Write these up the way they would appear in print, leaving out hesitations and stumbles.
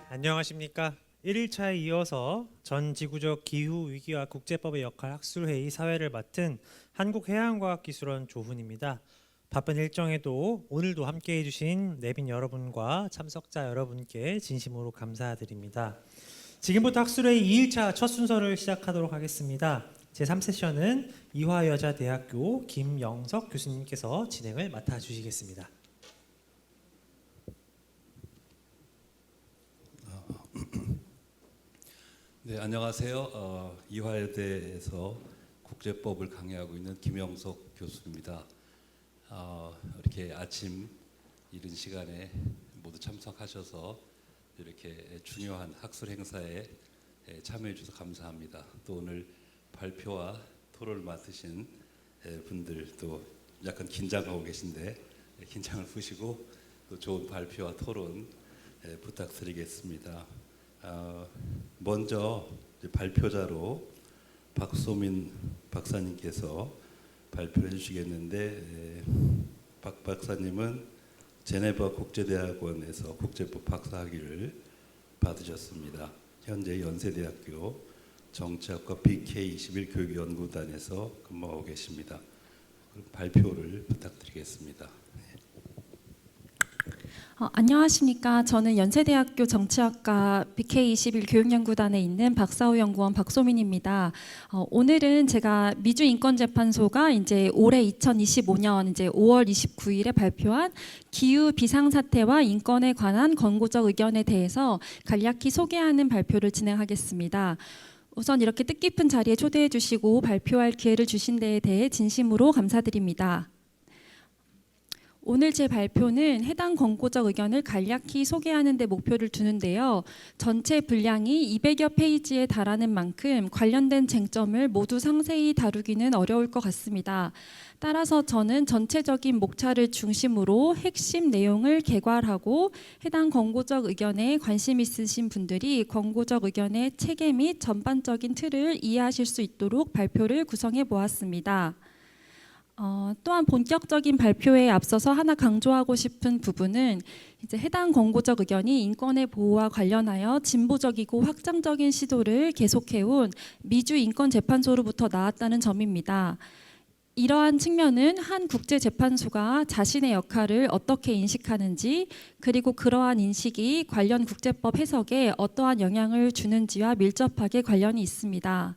안녕하십니까. 1일차에 이어서 전 지구적 기후위기와 국제법의 역할 학술회의 사회를 맡은 한국해양과학기술원 조훈입니다. 바쁜 일정에도 오늘도 함께해 주신 내빈 여러분과 참석자 여러분께 진심으로 감사드립니다. 지금부터 학술회의 2일차 첫 순서를 시작하도록 하겠습니다. 제3세션은 이화여자대학교 김영석 교수님께서 진행을 맡아주시겠습니다. 네, 안녕하세요. 이화여대에서 국제법을 강의하고 있는 김영석 교수입니다. 이렇게 아침 이른 시간에 모두 참석하셔서 이렇게 중요한 학술 행사에 참여해 주셔서 감사합니다. 또 오늘 발표와 토론을 맡으신 분들도 약간 긴장하고 계신데 긴장을 푸시고 또 좋은 발표와 토론 부탁드리겠습니다. 먼저 발표자로 박소민 박사님께서 발표해 주시겠는데, 박 박사님은 제네바 국제대학원에서 국제법 박사학위를 받으셨습니다. 현재 연세대학교 정치학과 BK21 교육연구단에서 근무하고 계십니다. 그럼 발표를 부탁드리겠습니다. 안녕하십니까. 저는 연세대학교 정치학과 BK21 교육연구단에 있는 박사후 연구원 박소민입니다. 오늘은 제가 미주인권재판소가 이제 올해 2025년 이제 5월 29일에 발표한 기후 비상사태와 인권에 관한 권고적 의견에 대해서 간략히 소개하는 발표를 진행하겠습니다. 우선 이렇게 뜻깊은 자리에 초대해 주시고 발표할 기회를 주신 데에 대해 진심으로 감사드립니다. 오늘 제 발표는 해당 권고적 의견을 간략히 소개하는 데 목표를 두는데요. 전체 분량이 200여 페이지에 달하는 만큼 관련된 쟁점을 모두 상세히 다루기는 어려울 것 같습니다. 따라서 저는 전체적인 목차를 중심으로 핵심 내용을 개괄하고 해당 권고적 의견에 관심 있으신 분들이 권고적 의견의 체계 및 전반적인 틀을 이해하실 수 있도록 발표를 구성해 보았습니다. 또한 본격적인 발표에 앞서서 하나 강조하고 싶은 부분은 이제 해당 권고적 의견이 인권의 보호와 관련하여 진보적이고 확장적인 시도를 계속해온 미주인권재판소로부터 나왔다는 점입니다. 이러한 측면은 한 국제재판소가 자신의 역할을 어떻게 인식하는지, 그리고 그러한 인식이 관련 국제법 해석에 어떠한 영향을 주는지와 밀접하게 관련이 있습니다.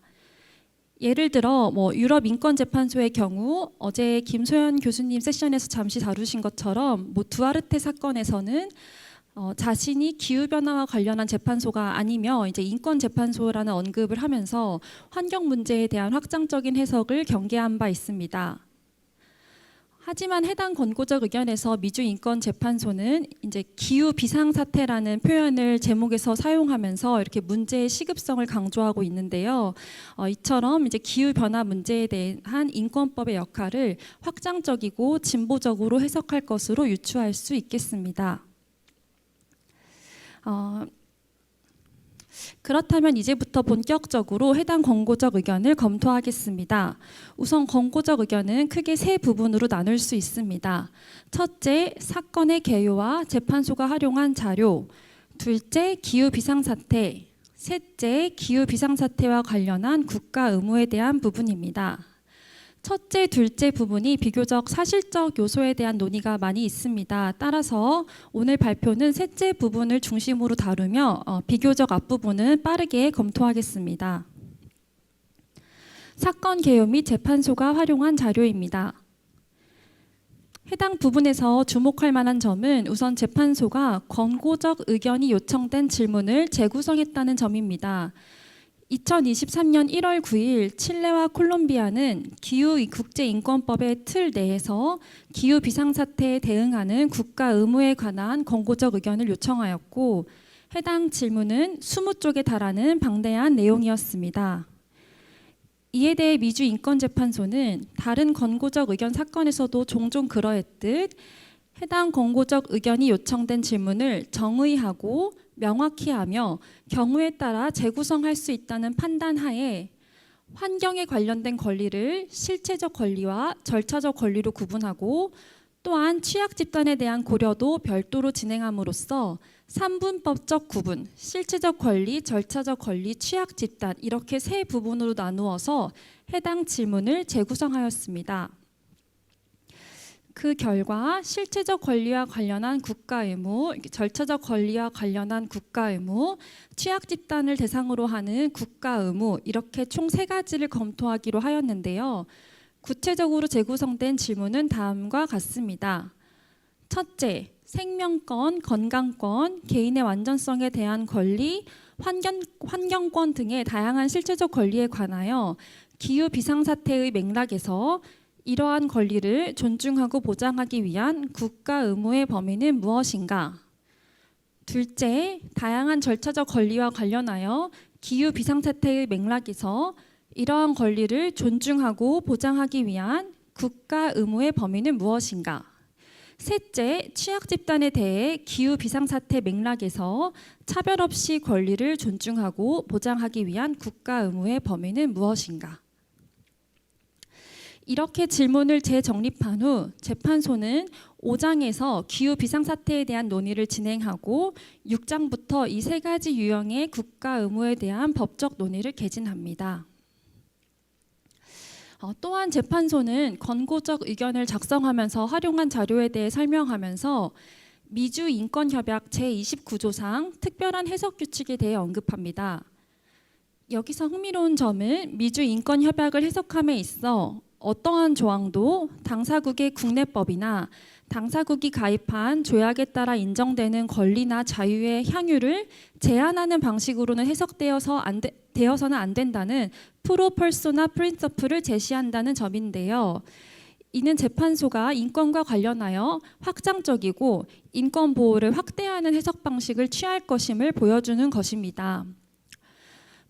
예를 들어 유럽인권재판소의 경우 어제 김소연 교수님 세션에서 잠시 다루신 것처럼 두아르테 사건에서는 자신이 기후변화와 관련한 재판소가 아니며 이제 인권재판소라는 언급을 하면서 환경 문제에 대한 확장적인 해석을 경계한 바 있습니다. 하지만 해당 권고적 의견에서 미주인권재판소는 이제 기후 비상사태라는 표현을 제목에서 사용하면서 이렇게 문제의 시급성을 강조하고 있는데요. 이처럼 이제 기후 변화 문제에 대한 인권법의 역할을 확장적이고 진보적으로 해석할 것으로 유추할 수 있겠습니다. 그렇다면 이제부터 본격적으로 해당 권고적 의견을 검토하겠습니다. 우선 권고적 의견은 크게 세 부분으로 나눌 수 있습니다. 첫째, 사건의 개요와 재판소가 활용한 자료. 둘째, 기후 비상사태. 셋째, 기후 비상사태와 관련한 국가 의무에 대한 부분입니다. 첫째, 둘째 부분이 비교적 사실적 요소에 대한 논의가 많이 있습니다. 따라서 오늘 발표는 셋째 부분을 중심으로 다루며 비교적 앞부분은 빠르게 검토하겠습니다. 사건 개요 및 재판소가 활용한 자료입니다. 해당 부분에서 주목할 만한 점은 우선 재판소가 권고적 의견이 요청된 질문을 재구성했다는 점입니다. 2023년 1월 9일 칠레와 콜롬비아는 기후 국제인권법의 틀 내에서 기후 비상사태에 대응하는 국가 의무에 관한 권고적 의견을 요청하였고, 해당 질문은 20쪽에 달하는 방대한 내용이었습니다. 이에 대해 미주인권재판소는 다른 권고적 의견 사건에서도 종종 그러했듯 해당 권고적 의견이 요청된 질문을 정의하고 명확히 하며 경우에 따라 재구성할 수 있다는 판단하에 환경에 관련된 권리를 실체적 권리와 절차적 권리로 구분하고, 또한 취약 집단에 대한 고려도 별도로 진행함으로써 3분법적 구분, 실체적 권리, 절차적 권리, 취약 집단 이렇게 세 부분으로 나누어서 해당 질문을 재구성하였습니다. 그 결과 실체적 권리와 관련한 국가 의무, 절차적 권리와 관련한 국가 의무, 취약 집단을 대상으로 하는 국가 의무 이렇게 총 세 가지를 검토하기로 하였는데요. 구체적으로 재구성된 질문은 다음과 같습니다. 첫째, 생명권, 건강권, 개인의 완전성에 대한 권리, 환경권 등의 다양한 실체적 권리에 관하여 기후 비상사태의 맥락에서 이러한 권리를 존중하고 보장하기 위한 국가 의무의 범위는 무엇인가? 둘째, 다양한 절차적 권리와 관련하여 기후 비상사태의 맥락에서 이러한 권리를 존중하고 보장하기 위한 국가 의무의 범위는 무엇인가? 셋째, 취약 집단에 대해 기후 비상사태 맥락에서 차별 없이 권리를 존중하고 보장하기 위한 국가 의무의 범위는 무엇인가? 이렇게 질문을 재정립한 후 재판소는 5장에서 기후 비상사태에 대한 논의를 진행하고 6장부터 이 세 가지 유형의 국가 의무에 대한 법적 논의를 개진합니다. 또한 재판소는 권고적 의견을 작성하면서 활용한 자료에 대해 설명하면서 미주 인권협약 제29조상 특별한 해석 규칙에 대해 언급합니다. 여기서 흥미로운 점은 미주 인권협약을 해석함에 있어 어떠한 조항도 당사국의 국내법이나 당사국이 가입한 조약에 따라 인정되는 권리나 자유의 향유를 제한하는 방식으로는 되어서는 안 된다는 프로 퍼소나 프린서플을 제시한다는 점인데요. 이는 재판소가 인권과 관련하여 확장적이고 인권 보호를 확대하는 해석 방식을 취할 것임을 보여주는 것입니다.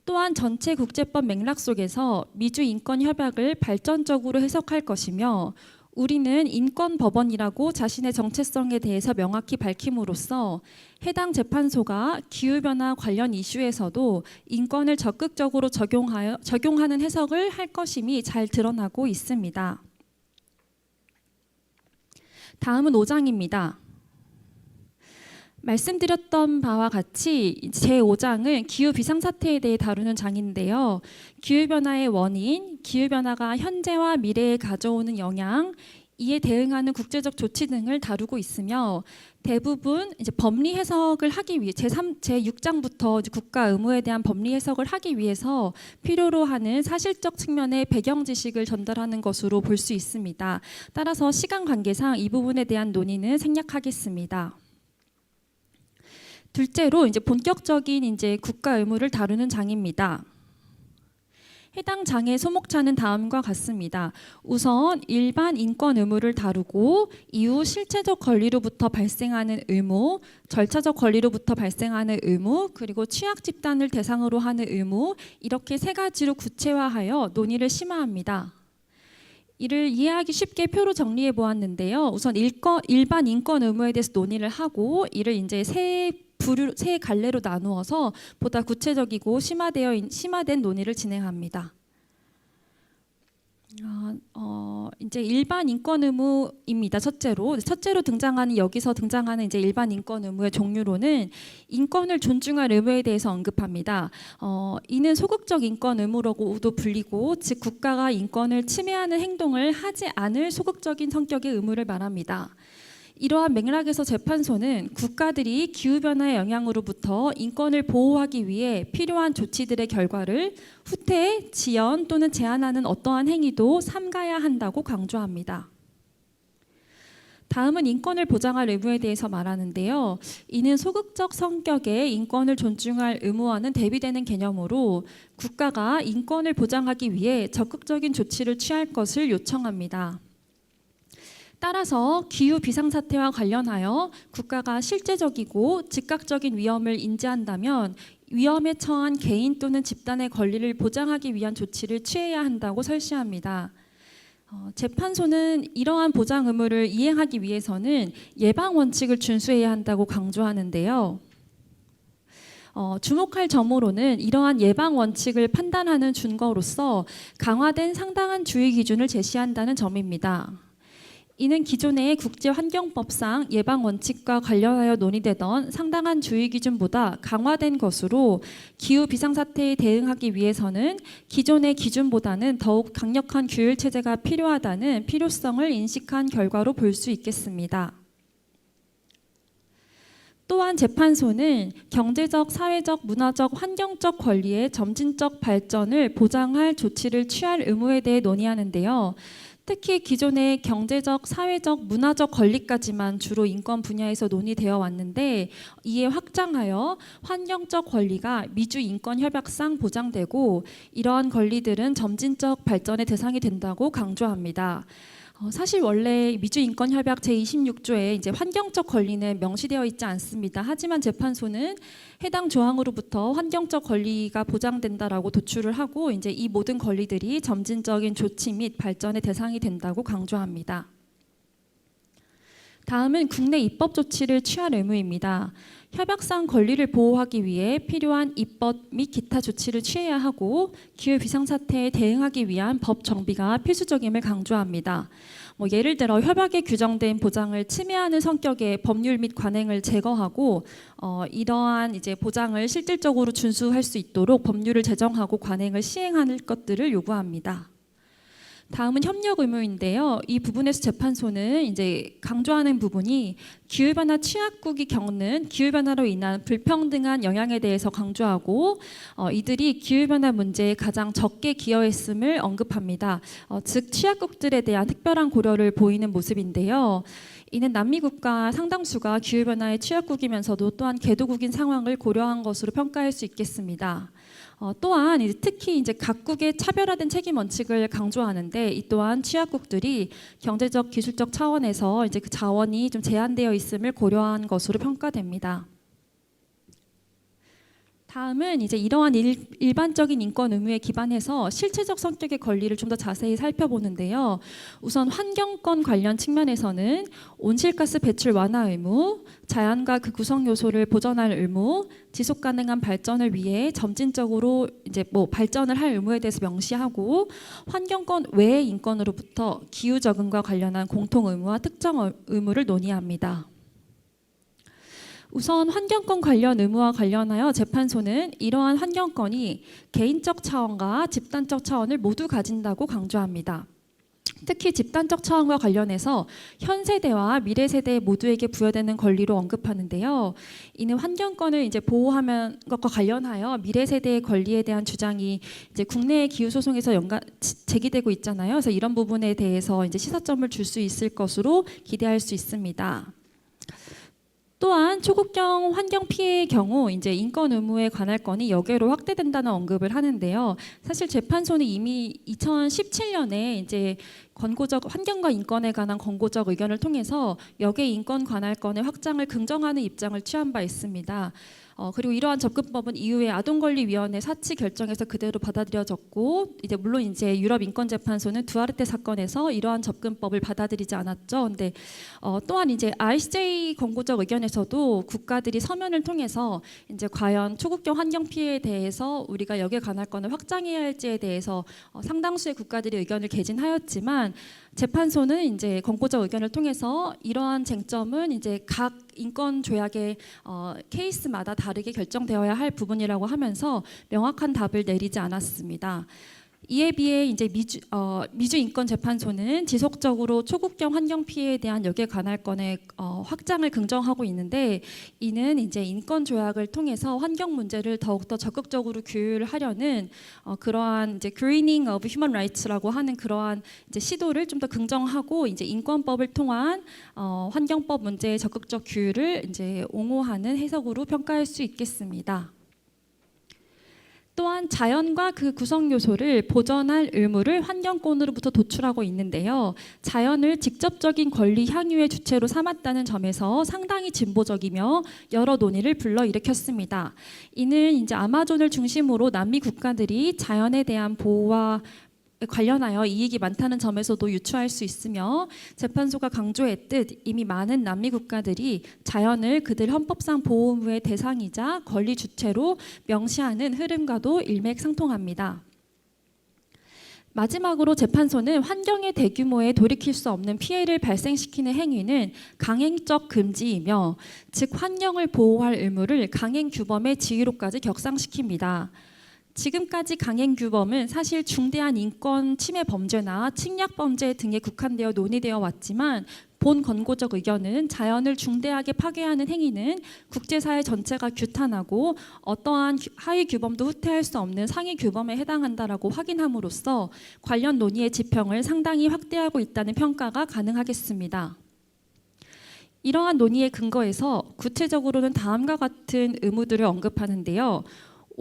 또한 전체 국제법 맥락 속에서 미주 인권협약을 발전적으로 해석할 것이며 우리는 인권법원이라고 자신의 정체성에 대해서 명확히 밝힘으로써 해당 재판소가 기후변화 관련 이슈에서도 인권을 적극적으로 적용하는 해석을 할 것임이 잘 드러나고 있습니다. 다음은 5장입니다. 말씀드렸던 바와 같이 제5장은 기후 비상사태에 대해 다루는 장인데요. 기후변화의 원인, 기후변화가 현재와 미래에 가져오는 영향, 이에 대응하는 국제적 조치 등을 다루고 있으며 대부분 이제 법리 해석을 하기 위해 제6장부터 국가 의무에 대한 법리 해석을 하기 위해서 필요로 하는 사실적 측면의 배경 지식을 전달하는 것으로 볼 수 있습니다. 따라서 시간 관계상 이 부분에 대한 논의는 생략하겠습니다. 둘째로 이제 본격적인 이제 국가 의무를 다루는 장입니다. 해당 장의 소목차는 다음과 같습니다. 우선 일반 인권 의무를 다루고 이후 실체적 권리로부터 발생하는 의무, 절차적 권리로부터 발생하는 의무, 그리고 취약 집단을 대상으로 하는 의무 이렇게 세 가지로 구체화하여 논의를 심화합니다. 이를 이해하기 쉽게 표로 정리해 보았는데요. 우선 일반 인권 의무에 대해서 논의를 하고 이를 이제 세 갈래로 나누어서 보다 구체적이고 심화된 논의를 진행합니다. 이제 일반 인권 의무입니다. 첫째로 여기서 등장하는 이제 일반 인권 의무의 종류로는 인권을 존중할 의무에 대해서 언급합니다. 이는 소극적 인권 의무라고도 불리고, 즉 국가가 인권을 침해하는 행동을 하지 않을 소극적인 성격의 의무를 말합니다. 이러한 맥락에서 재판소는 국가들이 기후변화의 영향으로부터 인권을 보호하기 위해 필요한 조치들의 결과를 후퇴, 지연 또는 제한하는 어떠한 행위도 삼가야 한다고 강조합니다. 다음은 인권을 보장할 의무에 대해서 말하는데요. 이는 소극적 성격의 인권을 존중할 의무와는 대비되는 개념으로 국가가 인권을 보장하기 위해 적극적인 조치를 취할 것을 요청합니다. 따라서 기후 비상사태와 관련하여 국가가 실제적이고 즉각적인 위험을 인지한다면 위험에 처한 개인 또는 집단의 권리를 보장하기 위한 조치를 취해야 한다고 설시합니다. 재판소는 이러한 보장 의무를 이행하기 위해서는 예방 원칙을 준수해야 한다고 강조하는데요. 주목할 점으로는 이러한 예방 원칙을 판단하는 준거로서 강화된 상당한 주의 기준을 제시한다는 점입니다. 이는 기존의 국제환경법상 예방 원칙과 관련하여 논의되던 상당한 주의 기준보다 강화된 것으로 기후 비상사태에 대응하기 위해서는 기존의 기준보다는 더욱 강력한 규율 체제가 필요하다는 필요성을 인식한 결과로 볼 수 있겠습니다. 또한 재판소는 경제적, 사회적, 문화적, 환경적 권리의 점진적 발전을 보장할 조치를 취할 의무에 대해 논의하는데요. 특히 기존의 경제적, 사회적, 문화적 권리까지만 주로 인권 분야에서 논의되어 왔는데 이에 확장하여 환경적 권리가 미주 인권협약상 보장되고 이러한 권리들은 점진적 발전의 대상이 된다고 강조합니다. 사실 원래 미주인권협약 제26조에 이제 환경적 권리는 명시되어 있지 않습니다. 하지만 재판소는 해당 조항으로부터 환경적 권리가 보장된다라고 도출을 하고 이제 이 모든 권리들이 점진적인 조치 및 발전의 대상이 된다고 강조합니다. 다음은 국내 입법 조치를 취할 의무입니다. 협약상 권리를 보호하기 위해 필요한 입법 및 기타 조치를 취해야 하고 기후 비상사태에 대응하기 위한 법 정비가 필수적임을 강조합니다. 예를 들어 협약에 규정된 보장을 침해하는 성격의 법률 및 관행을 제거하고 이러한 이제 보장을 실질적으로 준수할 수 있도록 법률을 제정하고 관행을 시행할 것들을 요구합니다. 다음은 협력 의무인데요. 이 부분에서 재판소는 이제 강조하는 부분이 기후변화 취약국이 겪는 기후변화로 인한 불평등한 영향에 대해서 강조하고 이들이 기후변화 문제에 가장 적게 기여했음을 언급합니다. 즉 취약국들에 대한 특별한 고려를 보이는 모습인데요. 이는 남미 국가 상당수가 기후변화의 취약국이면서도 또한 개도국인 상황을 고려한 것으로 평가할 수 있겠습니다. 또한 특히 이제 각국의 차별화된 책임 원칙을 강조하는데 이 또한 취약국들이 경제적, 기술적 차원에서 이제 그 자원이 좀 제한되어 있음을 고려한 것으로 평가됩니다. 다음은 이제 이러한 일반적인 인권 의무에 기반해서 실체적 성격의 권리를 좀 더 자세히 살펴보는데요. 우선 환경권 관련 측면에서는 온실가스 배출 완화 의무, 자연과 그 구성 요소를 보전할 의무, 지속 가능한 발전을 위해 점진적으로 이제 발전을 할 의무에 대해서 명시하고 환경권 외의 인권으로부터 기후 적응과 관련한 공통 의무와 특정 의무를 논의합니다. 우선 환경권 관련 의무와 관련하여 재판소는 이러한 환경권이 개인적 차원과 집단적 차원을 모두 가진다고 강조합니다. 특히 집단적 차원과 관련해서 현 세대와 미래 세대 모두에게 부여되는 권리로 언급하는데요. 이는 환경권을 이제 보호하는 것과 관련하여 미래 세대의 권리에 대한 주장이 이제 국내의 기후 소송에서 제기되고 있잖아요. 그래서 이런 부분에 대해서 이제 시사점을 줄 수 있을 것으로 기대할 수 있습니다. 또한 초국경 환경 피해의 경우 이제 인권 의무에 관할 건이 여개로 확대된다는 언급을 하는데요. 사실 재판소는 이미 2017년에 이제 권고적 환경과 인권에 관한 권고적 의견을 통해서 여개 인권 관할권의 확장을 긍정하는 입장을 취한 바 있습니다. 그리고 이러한 접근법은 이후에 아동권리위원회 사치 결정에서 그대로 받아들여졌고 물론 이제 유럽 인권재판소는 두아르테 사건에서 이러한 접근법을 받아들이지 않았죠. 근데 또한 이제 ICJ 권고적 의견에서도 국가들이 서면을 통해서 이제 과연 초국경 환경 피해에 대해서 우리가 여기에 관할권을 확장해야 할지에 대해서 상당수의 국가들이 의견을 개진하였지만 재판소는 이제 권고적 의견을 통해서 이러한 쟁점은 이제 각 인권 조약의 케이스마다 다르게 결정되어야 할 부분이라고 하면서 명확한 답을 내리지 않았습니다. 이에 비해 이제 미주 인권 재판소는 지속적으로 초국경 환경 피해에 대한 여개 관할권의 확장을 긍정하고 있는데 이는 이제 인권 조약을 통해서 환경 문제를 더욱더 적극적으로 규율하려는 그러한 이제 greening of human rights라고 하는 그러한 이제 시도를 좀 더 긍정하고 이제 인권법을 통한 환경법 문제의 적극적 규율을 이제 옹호하는 해석으로 평가할 수 있겠습니다. 또한 자연과 그 구성 요소를 보전할 의무를 환경권으로부터 도출하고 있는데요. 자연을 직접적인 권리 향유의 주체로 삼았다는 점에서 상당히 진보적이며 여러 논의를 불러일으켰습니다. 이는 이제 아마존을 중심으로 남미 국가들이 자연에 대한 보호와 관련하여 이익이 많다는 점에서도 유추할 수 있으며 재판소가 강조했듯 이미 많은 남미 국가들이 자연을 그들 헌법상 보호 의무의 대상이자 권리 주체로 명시하는 흐름과도 일맥상통합니다. 마지막으로 재판소는 환경에 대규모의 돌이킬 수 없는 피해를 발생시키는 행위는 강행적 금지이며, 즉 환경을 보호할 의무를 강행규범의 지위로까지 격상시킵니다. 지금까지 강행규범은 사실 중대한 인권 침해 범죄나 침략 범죄 등에 국한되어 논의되어 왔지만, 본 권고적 의견은 자연을 중대하게 파괴하는 행위는 국제사회 전체가 규탄하고 어떠한 하위 규범도 후퇴할 수 없는 상위 규범에 해당한다라고 확인함으로써 관련 논의의 지평을 상당히 확대하고 있다는 평가가 가능하겠습니다. 이러한 논의의 근거에서 구체적으로는 다음과 같은 의무들을 언급하는데요.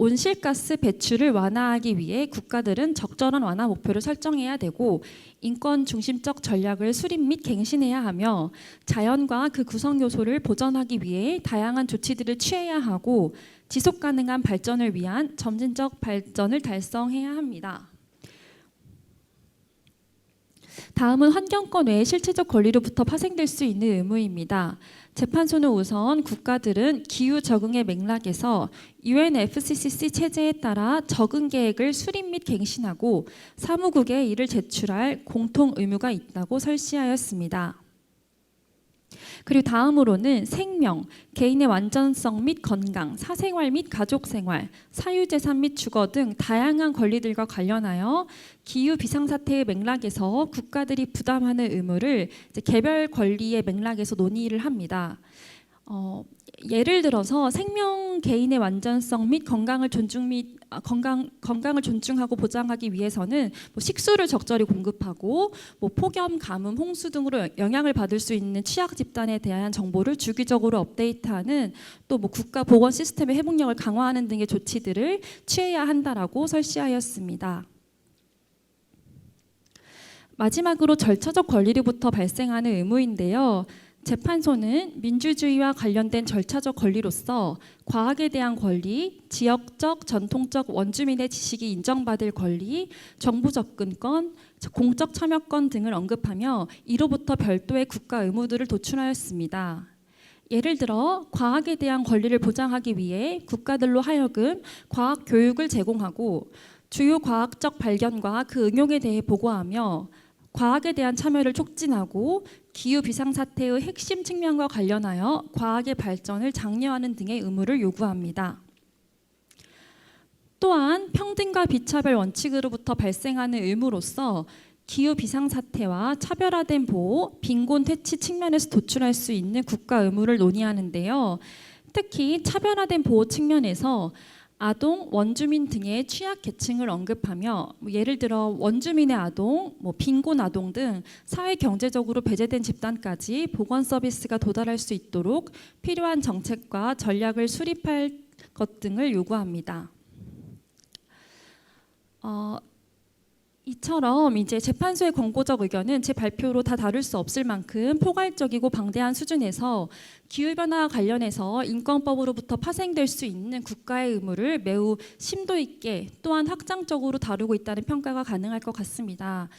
온실가스 배출을 완화하기 위해 국가들은 적절한 완화 목표를 설정해야 되고, 인권 중심적 전략을 수립 및 갱신해야 하며, 자연과 그 구성 요소를 보전하기 위해 다양한 조치들을 취해야 하고, 지속 가능한 발전을 위한 점진적 발전을 달성해야 합니다. 다음은 환경권 외의 실체적 권리로부터 파생될 수 있는 의무입니다. 재판소는 우선 국가들은 기후 적응의 맥락에서 UNFCCC 체제에 따라 적응 계획을 수립 및 갱신하고 사무국에 이를 제출할 공통 의무가 있다고 설시하였습니다. 그리고 다음으로는 생명, 개인의 완전성 및 건강, 사생활 및 가족생활, 사유재산 및 주거 등 다양한 권리들과 관련하여 기후 비상사태의 맥락에서 국가들이 부담하는 의무를 이제 개별 권리의 맥락에서 논의를 합니다. 예를 들어서 생명, 개인의 완전성 및 건강을 건강을 존중하고 보장하기 위해서는 식수를 적절히 공급하고 폭염, 가뭄, 홍수 등으로 영향을 받을 수 있는 취약 집단에 대한 정보를 주기적으로 업데이트하는, 또 국가 보건 시스템의 회복력을 강화하는 등의 조치들을 취해야 한다라고 설시하였습니다. 마지막으로 절차적 권리로부터 발생하는 의무인데요. 재판소는 민주주의와 관련된 절차적 권리로서 과학에 대한 권리, 지역적, 전통적 원주민의 지식이 인정받을 권리, 정부 접근권, 공적 참여권 등을 언급하며 이로부터 별도의 국가 의무들을 도출하였습니다. 예를 들어 과학에 대한 권리를 보장하기 위해 국가들로 하여금 과학 교육을 제공하고 주요 과학적 발견과 그 응용에 대해 보고하며 과학에 대한 참여를 촉진하고 기후 비상사태의 핵심 측면과 관련하여 과학의 발전을 장려하는 등의 의무를 요구합니다. 또한 평등과 비차별 원칙으로부터 발생하는 의무로서 기후 비상사태와 차별화된 보호, 빈곤 퇴치 측면에서 도출할 수 있는 국가 의무를 논의하는데요. 특히 차별화된 보호 측면에서 아동, 원주민 등의 취약 계층을 언급하며 예를 들어 원주민의 아동, 빈곤 아동 등 사회 경제적으로 배제된 집단까지 보건 서비스가 도달할 수 있도록 필요한 정책과 전략을 수립할 것 등을 요구합니다. 이처럼 이제 재판소의 권고적 의견은 제 발표로 다 다룰 수 없을 만큼 포괄적이고 방대한 수준에서 기후변화와 관련해서 인권법으로부터 파생될 수 있는 국가의 의무를 매우 심도 있게 또한 확장적으로 다루고 있다는 평가가 가능할 것 같습니다.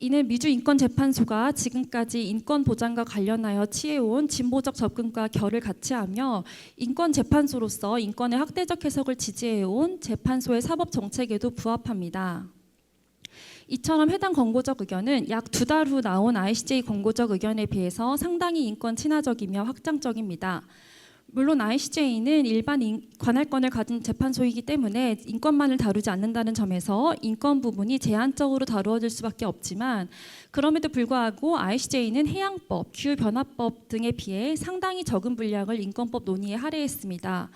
이는 미주인권재판소가 지금까지 인권 보장과 관련하여 취해온 진보적 접근과 결을 같이 하며 인권재판소로서 인권의 확대적 해석을 지지해온 재판소의 사법정책에도 부합합니다. 이처럼 해당 권고적 의견은 약 2달 후 나온 ICJ 권고적 의견에 비해서 상당히 인권 친화적이며 확장적입니다. 물론 ICJ는 일반 관할권을 가진 재판소이기 때문에 인권만을 다루지 않는다는 점에서 인권 부분이 제한적으로 다루어질 수밖에 없지만, 그럼에도 불구하고 ICJ는 해양법, 기후변화법 등에 비해 상당히 적은 분량을 인권법 논의에 할애했습니다.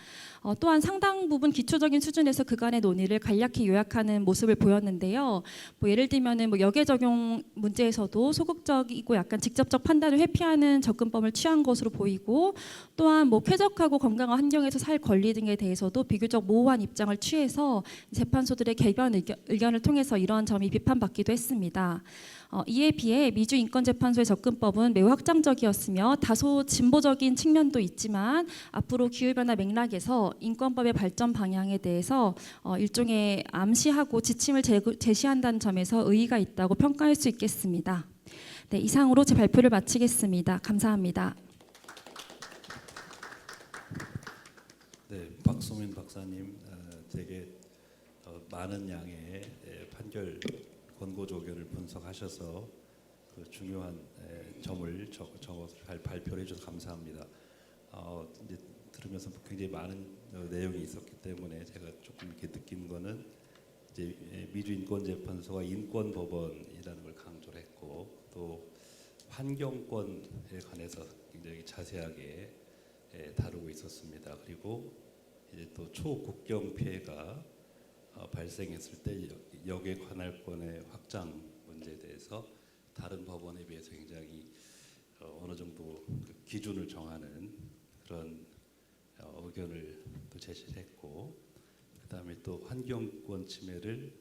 또한 상당 부분 기초적인 수준에서 그간의 논의를 간략히 요약하는 모습을 보였는데요. 예를 들면 역외 적용 문제에서도 소극적이고 약간 직접적 판단을 회피하는 접근법을 취한 것으로 보이고, 또한 쾌적하고 건강한 환경에서 살 권리 등에 대해서도 비교적 모호한 입장을 취해서 재판소들의 개변 의견을 통해서 이러한 점이 비판받기도 했습니다. 이에 비해 미주인권재판소의 접근법은 매우 확장적이었으며 다소 진보적인 측면도 있지만 앞으로 기후변화 맥락에서 인권법의 발전 방향에 대해서 일종의 암시하고 지침을 제시한다는 점에서 의의가 있다고 평가할 수 있겠습니다. 네, 이상으로 제 발표를 마치겠습니다. 감사합니다. 네, 박소민 박사님 되게 많은 양의 판결 권고 조견을 분석하셔서 그 중요한 점을 적어서 발표를 해주셔서 감사합니다. 이제 들으면서 굉장히 많은 내용이 있었기 때문에 제가 조금 이렇게 느낀 거는 이제 미주인권재판소가 인권법원이라는 걸 강조를 했고 또 환경권에 관해서 굉장히 자세하게 다루고 있었습니다. 그리고 이제 또 초국경 피해가 발생했을 때 역의 관할권의 확장 문제에 대해서 다른 법원에 비해서 굉장히 어느 정도 그 기준을 정하는 그런 의견을 또 제시를 했고, 그다음에 또 환경권 침해를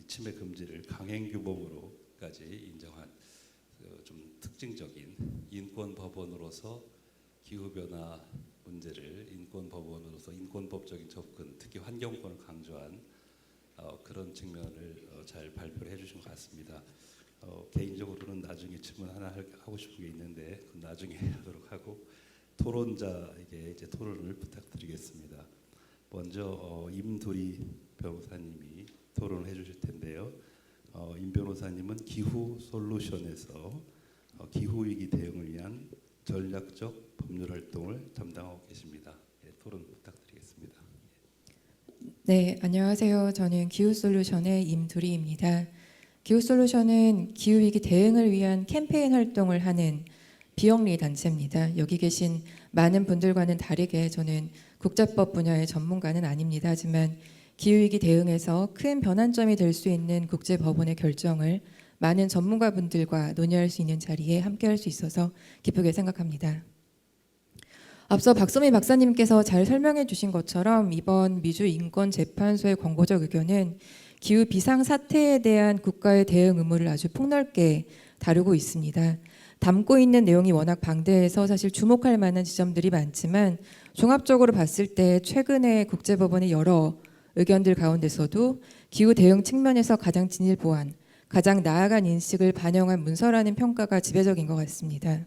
침해 금지를 강행규범으로까지 인정한 좀 특징적인 인권 법원으로서 기후 변화 문제를 인권 법원으로서 인권법적인 접근, 특히 환경권을 강조한 그런 측면을 잘 발표를 해주신 것 같습니다. 개인적으로는 나중에 질문 하나 하고 싶은 게 있는데 그건 나중에 하도록 하고 토론자에게 이제 토론을 부탁드리겠습니다. 먼저 임두리 변호사님이 토론을 해주실 텐데요. 임 변호사님은 기후 솔루션에서 기후 위기 대응을 위한 전략적 법률 활동을 담당하고 계십니다. 토론 부탁드리겠습니다. 네, 안녕하세요. 저는 기후솔루션의 임두리입니다. 기후솔루션은 기후위기 대응을 위한 캠페인 활동을 하는 비영리 단체입니다. 여기 계신 많은 분들과는 다르게 저는 국제법 분야의 전문가는 아닙니다. 하지만 기후위기 대응에서 큰 변환점이 될 수 있는 국제법원의 결정을 많은 전문가분들과 논의할 수 있는 자리에 함께할 수 있어서 기쁘게 생각합니다. 앞서 박소미 박사님께서 잘 설명해 주신 것처럼 이번 미주인권재판소의 권고적 의견은 기후 비상사태에 대한 국가의 대응 의무를 아주 폭넓게 다루고 있습니다. 담고 있는 내용이 워낙 방대해서 사실 주목할 만한 지점들이 많지만 종합적으로 봤을 때 최근에 국제법원의 여러 의견들 가운데서도 기후 대응 측면에서 가장 진일보한, 가장 나아간 인식을 반영한 문서라는 평가가 지배적인 것 같습니다.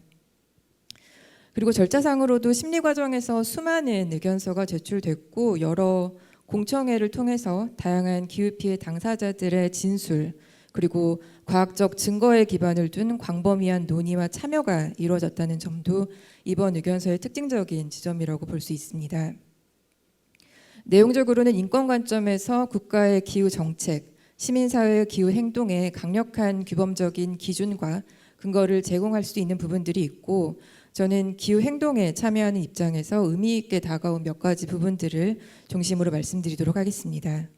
그리고 절차상으로도 심리 과정에서 수많은 의견서가 제출됐고 여러 공청회를 통해서 다양한 기후 피해 당사자들의 진술 그리고 과학적 증거에 기반을 둔 광범위한 논의와 참여가 이루어졌다는 점도 이번 의견서의 특징적인 지점이라고 볼 수 있습니다. 내용적으로는 인권 관점에서 국가의 기후 정책, 시민사회의 기후 행동에 강력한 규범적인 기준과 근거를 제공할 수 있는 부분들이 있고 저는 기후 행동에 참여하는 입장에서 의미 있게 다가온 몇 가지 부분들을 중심으로 말씀드리도록 하겠습니다.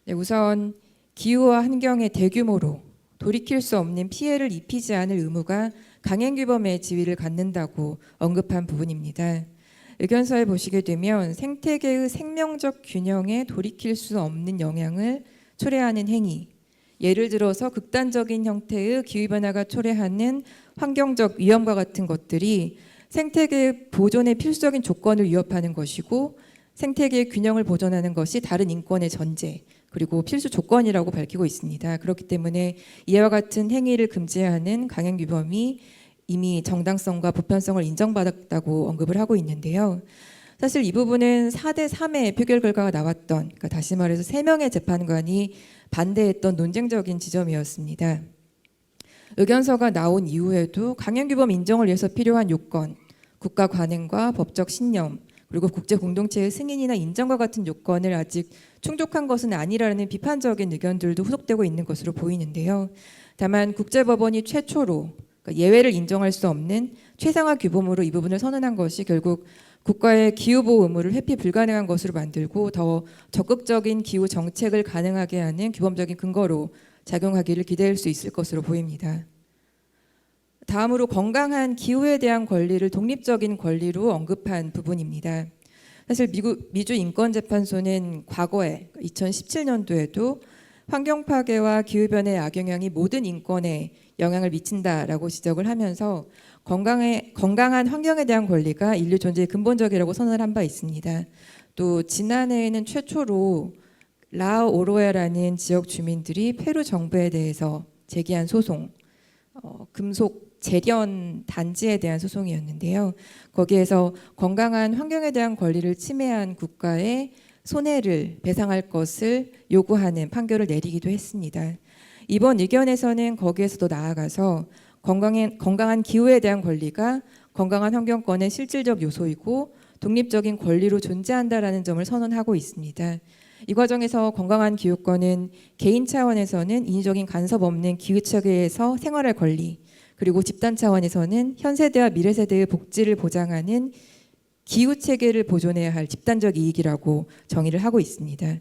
네, 우선 기후와 환경에 대규모로 돌이킬 수 없는 피해를 입히지 않을 의무가 강행규범의 지위를 갖는다고 언급한 부분입니다. 의견서에 보시게 되면 생태계의 생명적 균형에 돌이킬 수 없는 영향을 초래하는 행위, 예를 들어서 극단적인 형태의 기후변화가 초래하는 환경적 위험과 같은 것들이 생태계 보존의 필수적인 조건을 위협하는 것이고 생태계의 균형을 보존하는 것이 다른 인권의 전제 그리고 필수 조건이라고 밝히고 있습니다. 그렇기 때문에 이와 같은 행위를 금지하는 강행규범이 이미 정당성과 보편성을 인정받았다고 언급을 하고 있는데요. 사실 이 부분은 4대 3의 표결 결과가 나왔던, 그러니까 다시 말해서 3명의 재판관이 반대했던 논쟁적인 지점이었습니다. 의견서가 나온 이후에도 강행규범 인정을 위해서 필요한 요건, 국가 관행과 법적 신념, 그리고 국제 공동체의 승인이나 인정과 같은 요건을 아직 충족한 것은 아니라는 비판적인 의견들도 후속되고 있는 것으로 보이는데요. 다만 국제법원이 최초로 그러니까 예외를 인정할 수 없는 최상화 규범으로 이 부분을 선언한 것이 결국 국가의 기후보호 의무를 회피 불가능한 것으로 만들고 더 적극적인 기후 정책을 가능하게 하는 규범적인 근거로 작용하기를 기대할 수 있을 것으로 보입니다. 다음으로 건강한 기후에 대한 권리를 독립적인 권리로 언급한 부분입니다. 사실 미주인권재판소는 과거에 2017년도에도 환경 파괴와 기후 변화의 악영향이 모든 인권에 영향을 미친다라고 지적을 하면서 건강한 환경에 대한 권리가 인류 존재의 근본적이라고 선언을 한 바 있습니다. 또 지난해에는 최초로 라오로에라는 지역 주민들이 페루 정부에 대해서 제기한 소송, 금속 재련 단지에 대한 소송이었는데요. 거기에서 건강한 환경에 대한 권리를 침해한 국가의 손해를 배상할 것을 요구하는 판결을 내리기도 했습니다. 이번 의견에서는 거기에서도 나아가서 건강한 기후에 대한 권리가 건강한 환경권의 실질적 요소이고 독립적인 권리로 존재한다라는 점을 선언하고 있습니다. 이 과정에서 건강한 기후권은 개인 차원에서는 인위적인 간섭 없는 기후 체계에서 생활할 권리, 그리고 집단 차원에서는 현 세대와 미래 세대의 복지를 보장하는 기후 체계를 보존해야 할 집단적 이익이라고 정의를 하고 있습니다.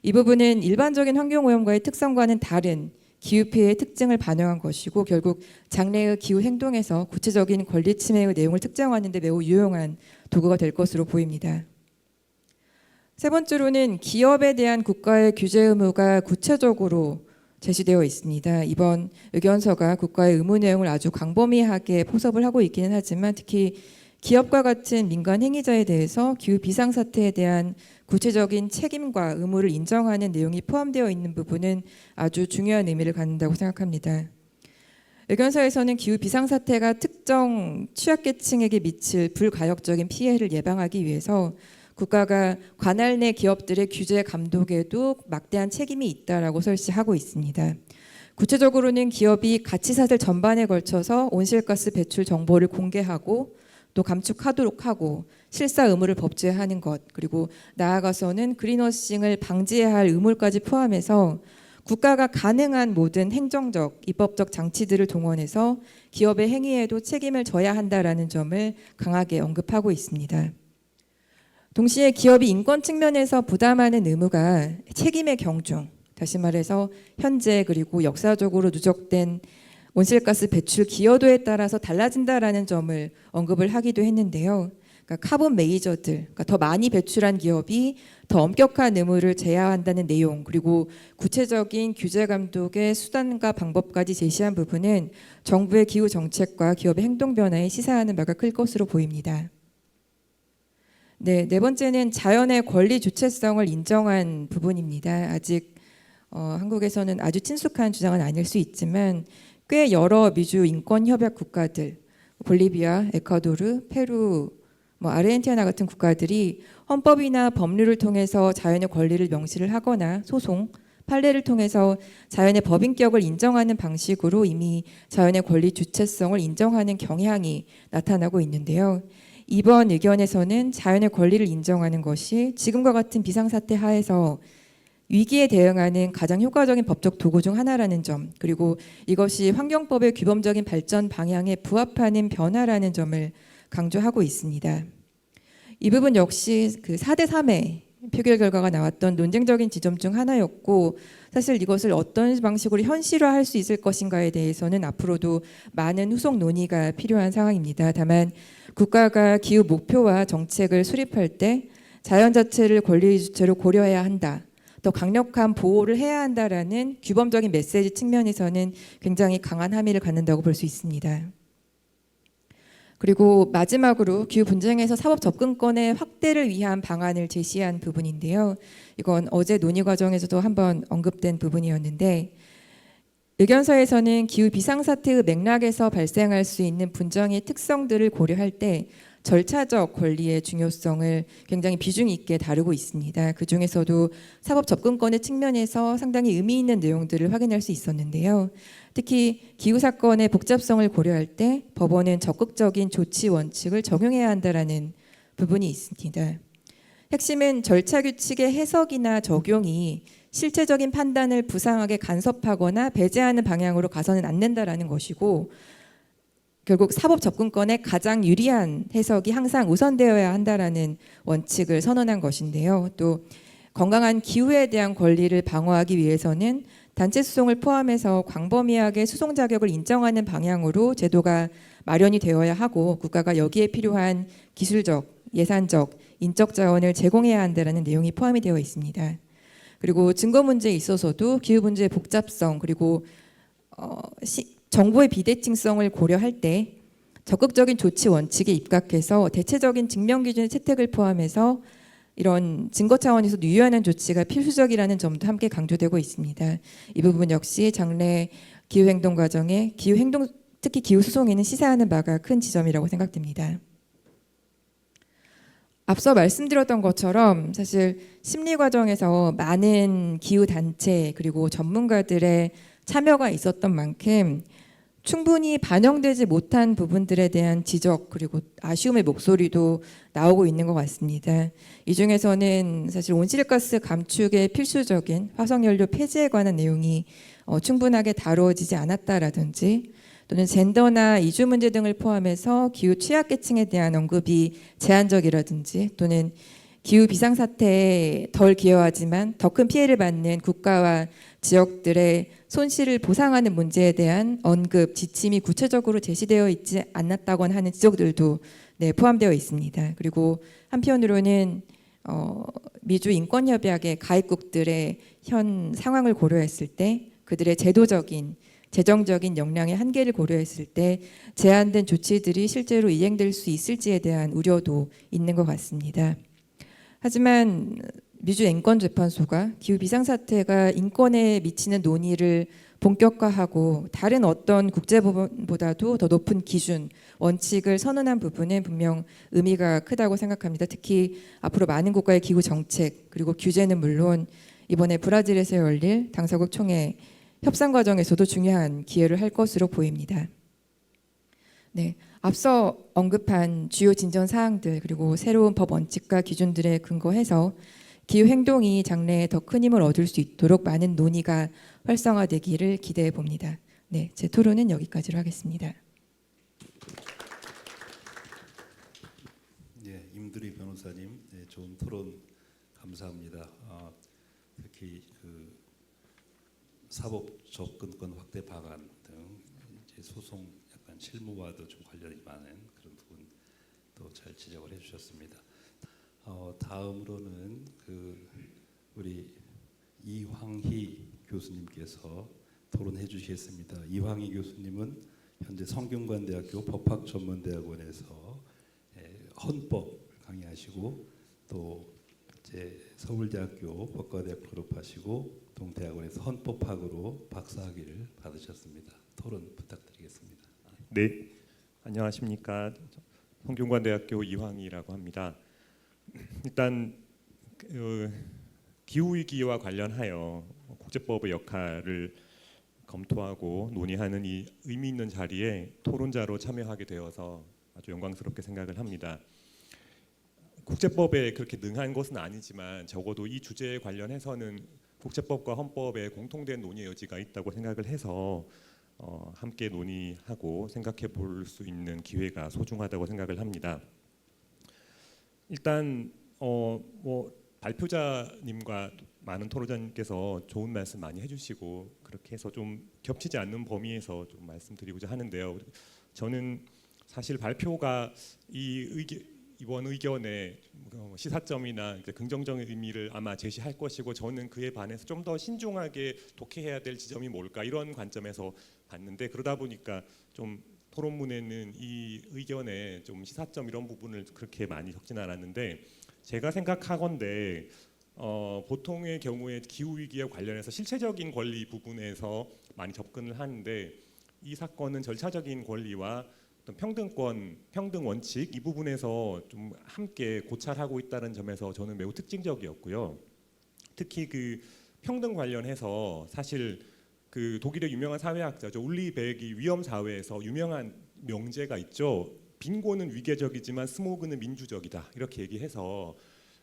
이 부분은 일반적인 환경 오염과의 특성과는 다른 기후 피해의 특징을 반영한 것이고 결국 장래의 기후 행동에서 구체적인 권리 침해의 내용을 특정하는 데 매우 유용한 도구가 될 것으로 보입니다. 세 번째로는 기업에 대한 국가의 규제 의무가 구체적으로 제시되어 있습니다. 이번 의견서가 국가의 의무 내용을 아주 광범위하게 포섭을 하고 있기는 하지만 특히 기업과 같은 민간 행위자에 대해서 기후 비상사태에 대한 구체적인 책임과 의무를 인정하는 내용이 포함되어 있는 부분은 아주 중요한 의미를 갖는다고 생각합니다. 의견서에서는 기후 비상사태가 특정 취약계층에게 미칠 불가역적인 피해를 예방하기 위해서 국가가 관할 내 기업들의 규제 감독에도 막대한 책임이 있다라고 설치하고 있습니다. 구체적으로는 기업이 가치사슬 전반에 걸쳐서 온실가스 배출 정보를 공개하고 또 감축하도록 하고 실사 의무를 법제화하는 것, 그리고 나아가서는 그린워싱을 방지해야 할 의무까지 포함해서 국가가 가능한 모든 행정적, 입법적 장치들을 동원해서 기업의 행위에도 책임을 져야 한다라는 점을 강하게 언급하고 있습니다. 동시에 기업이 인권 측면에서 부담하는 의무가 책임의 경중, 다시 말해서 현재 그리고 역사적으로 누적된 온실가스 배출 기여도에 따라서 달라진다라는 점을 언급을 하기도 했는데요. 그러니까 카본 메이저들, 그러니까 더 많이 배출한 기업이 더 엄격한 의무를 져야 한다는 내용, 그리고 구체적인 규제 감독의 수단과 방법까지 제시한 부분은 정부의 기후 정책과 기업의 행동 변화에 시사하는 바가 클 것으로 보입니다. 네 번째는 자연의 권리 주체성을 인정한 부분입니다. 아직 한국에서는 아주 친숙한 주장은 아닐 수 있지만 꽤 여러 미주 인권 협약 국가들, 볼리비아, 에콰도르, 페루, 아르헨티나 같은 국가들이 헌법이나 법률을 통해서 자연의 권리를 명시를 하거나 소송, 판례를 통해서 자연의 법인격을 인정하는 방식으로 이미 자연의 권리 주체성을 인정하는 경향이 나타나고 있는데요. 이번 의견에서는 자연의 권리를 인정하는 것이 지금과 같은 비상사태 하에서 위기에 대응하는 가장 효과적인 법적 도구 중 하나라는 점, 그리고 이것이 환경법의 규범적인 발전 방향에 부합하는 변화라는 점을 강조하고 있습니다. 이 부분 역시 그 4대 3의 표결 결과가 나왔던 논쟁적인 지점 중 하나였고 사실 이것을 어떤 방식으로 현실화할 수 있을 것인가에 대해서는 앞으로도 많은 후속 논의가 필요한 상황입니다. 다만 국가가 기후 목표와 정책을 수립할 때 자연 자체를 권리 주체로 고려해야 한다. 더 강력한 보호를 해야 한다라는 규범적인 메시지 측면에서는 굉장히 강한 함의를 갖는다고 볼 수 있습니다. 그리고 마지막으로 기후 분쟁에서 사법 접근권의 확대를 위한 방안을 제시한 부분인데요. 이건 어제 논의 과정에서도 한번 언급된 부분이었는데 의견서에서는 기후 비상사태의 맥락에서 발생할 수 있는 분쟁의 특성들을 고려할 때 절차적 권리의 중요성을 굉장히 비중 있게 다루고 있습니다. 그중에서도 사법 접근권의 측면에서 상당히 의미 있는 내용들을 확인할 수 있었는데요. 특히 기후 사건의 복잡성을 고려할 때 법원은 적극적인 조치 원칙을 적용해야 한다라는 부분이 있습니다. 핵심은 절차 규칙의 해석이나 적용이 실체적인 판단을 부당하게 간섭하거나 배제하는 방향으로 가서는 안 된다라는 것이고 결국 사법 접근권의 가장 유리한 해석이 항상 우선되어야 한다라는 원칙을 선언한 것인데요. 또 건강한 기후에 대한 권리를 방어하기 위해서는 단체 소송을 포함해서 광범위하게 소송 자격을 인정하는 방향으로 제도가 마련이 되어야 하고 국가가 여기에 필요한 기술적, 예산적, 인적 자원을 제공해야 한다는 내용이 포함이 되어 있습니다. 그리고 증거 문제에 있어서도 기후 문제의 복잡성 그리고 정보의 비대칭성을 고려할 때 적극적인 조치 원칙에 입각해서 대체적인 증명 기준의 채택을 포함해서 이런 증거 차원에서도 유효한 조치가 필수적이라는 점도 함께 강조되고 있습니다. 이 부분 역시 장래 기후행동 과정에 특히 기후소송에는 시사하는 바가 큰 지점이라고 생각됩니다. 앞서 말씀드렸던 것처럼 사실 심리 과정에서 많은 기후 단체 그리고 전문가들의 참여가 있었던 만큼 충분히 반영되지 못한 부분들에 대한 지적 그리고 아쉬움의 목소리도 나오고 있는 것 같습니다. 이 중에서는 사실 온실가스 감축에 필수적인 화석연료 폐지에 관한 내용이 충분하게 다루어지지 않았다라든지 또는 젠더나 이주 문제 등을 포함해서 기후 취약계층에 대한 언급이 제한적이라든지 또는 기후 비상사태에 덜 기여하지만 더 큰 피해를 받는 국가와 지역들의 손실을 보상하는 문제에 대한 언급, 지침이 구체적으로 제시되어 있지 않았다거나 하는 지적들도 포함되어 있습니다. 그리고 한편으로는 미주 인권협약의 가입국들의 현 상황을 고려했을 때 그들의 제도적인 재정적인 역량의 한계를 고려했을 때 제한된 조치들이 실제로 이행될 수 있을지에 대한 우려도 있는 것 같습니다. 하지만 미주 인권재판소가 기후 비상사태가 인권에 미치는 논의를 본격화하고 다른 어떤 국제법원보다도 더 높은 기준, 원칙을 선언한 부분은 분명 의미가 크다고 생각합니다. 특히 앞으로 많은 국가의 기후 정책 그리고 규제는 물론 이번에 브라질에서 열릴 당사국 총회 협상 과정에서도 중요한 기여를 할 것으로 보입니다. 네, 앞서 언급한 주요 진전 사항들 그리고 새로운 법 원칙과 기준들에 근거해서 기후 행동이 장래에 더 큰 힘을 얻을 수 있도록 많은 논의가 활성화되기를 기대해 봅니다. 네, 제 토론은 여기까지로 하겠습니다. 네, 임두리 변호사님, 네, 좋은 토론 감사합니다. 특히 그 사법 접근권 확대 방안 등 이제 소송 약간 실무와도 좀 관련이 많은 그런 부분도 잘 지적을 해주셨습니다. 다음으로는 그 우리 이황희 교수님께서 토론해 주시겠습니다. 이황희 교수님은 현재 성균관대학교 법학전문대학원에서 헌법 강의하시고 또 이제 서울대학교 법과대학 졸업하시고 동대학원에서 헌법학으로 박사학위를 받으셨습니다. 토론 부탁드리겠습니다. 네, 안녕하십니까. 성균관대학교 이황희라고 합니다. 일단 기후위기와 관련하여 국제법의 역할을 검토하고 논의하는 이 의미 있는 자리에 토론자로 참여하게 되어서 아주 영광스럽게 생각을 합니다. 국제법에 그렇게 능한 것은 아니지만 적어도 이 주제에 관련해서는 국제법과 헌법에 공통된 논의 여지가 있다고 생각을 해서 함께 논의하고 생각해 볼 수 있는 기회가 소중하다고 생각을 합니다. 일단 뭐 발표자님과 많은 토론자님께서 좋은 말씀 많이 해주시고 그렇게 해서 좀 겹치지 않는 범위에서 좀 말씀드리고자 하는데요. 저는 사실 발표가 이번 의견의 시사점이나 긍정적인 의미를 아마 제시할 것이고 저는 그에 반해서 좀 더 신중하게 독해해야 될 지점이 뭘까 이런 관점에서 봤는데 그러다 보니까 좀 토론문에는 이 의견의 좀 시사점 이런 부분을 그렇게 많이 적진 않았는데 제가 생각하건대 보통의 경우에 기후 위기에 관련해서 실체적인 권리 부분에서 많이 접근을 하는데 이 사건은 절차적인 권리와 어떤 평등권, 평등 원칙 이 부분에서 좀 함께 고찰하고 있다는 점에서 저는 매우 특징적이었고요. 특히 그 평등 관련해서 사실 그 독일의 유명한 사회학자죠 울리 백이 위험 사회에서 유명한 명제가 있죠. 빈곤은 위계적이지만 스모그는 민주적이다 이렇게 얘기해서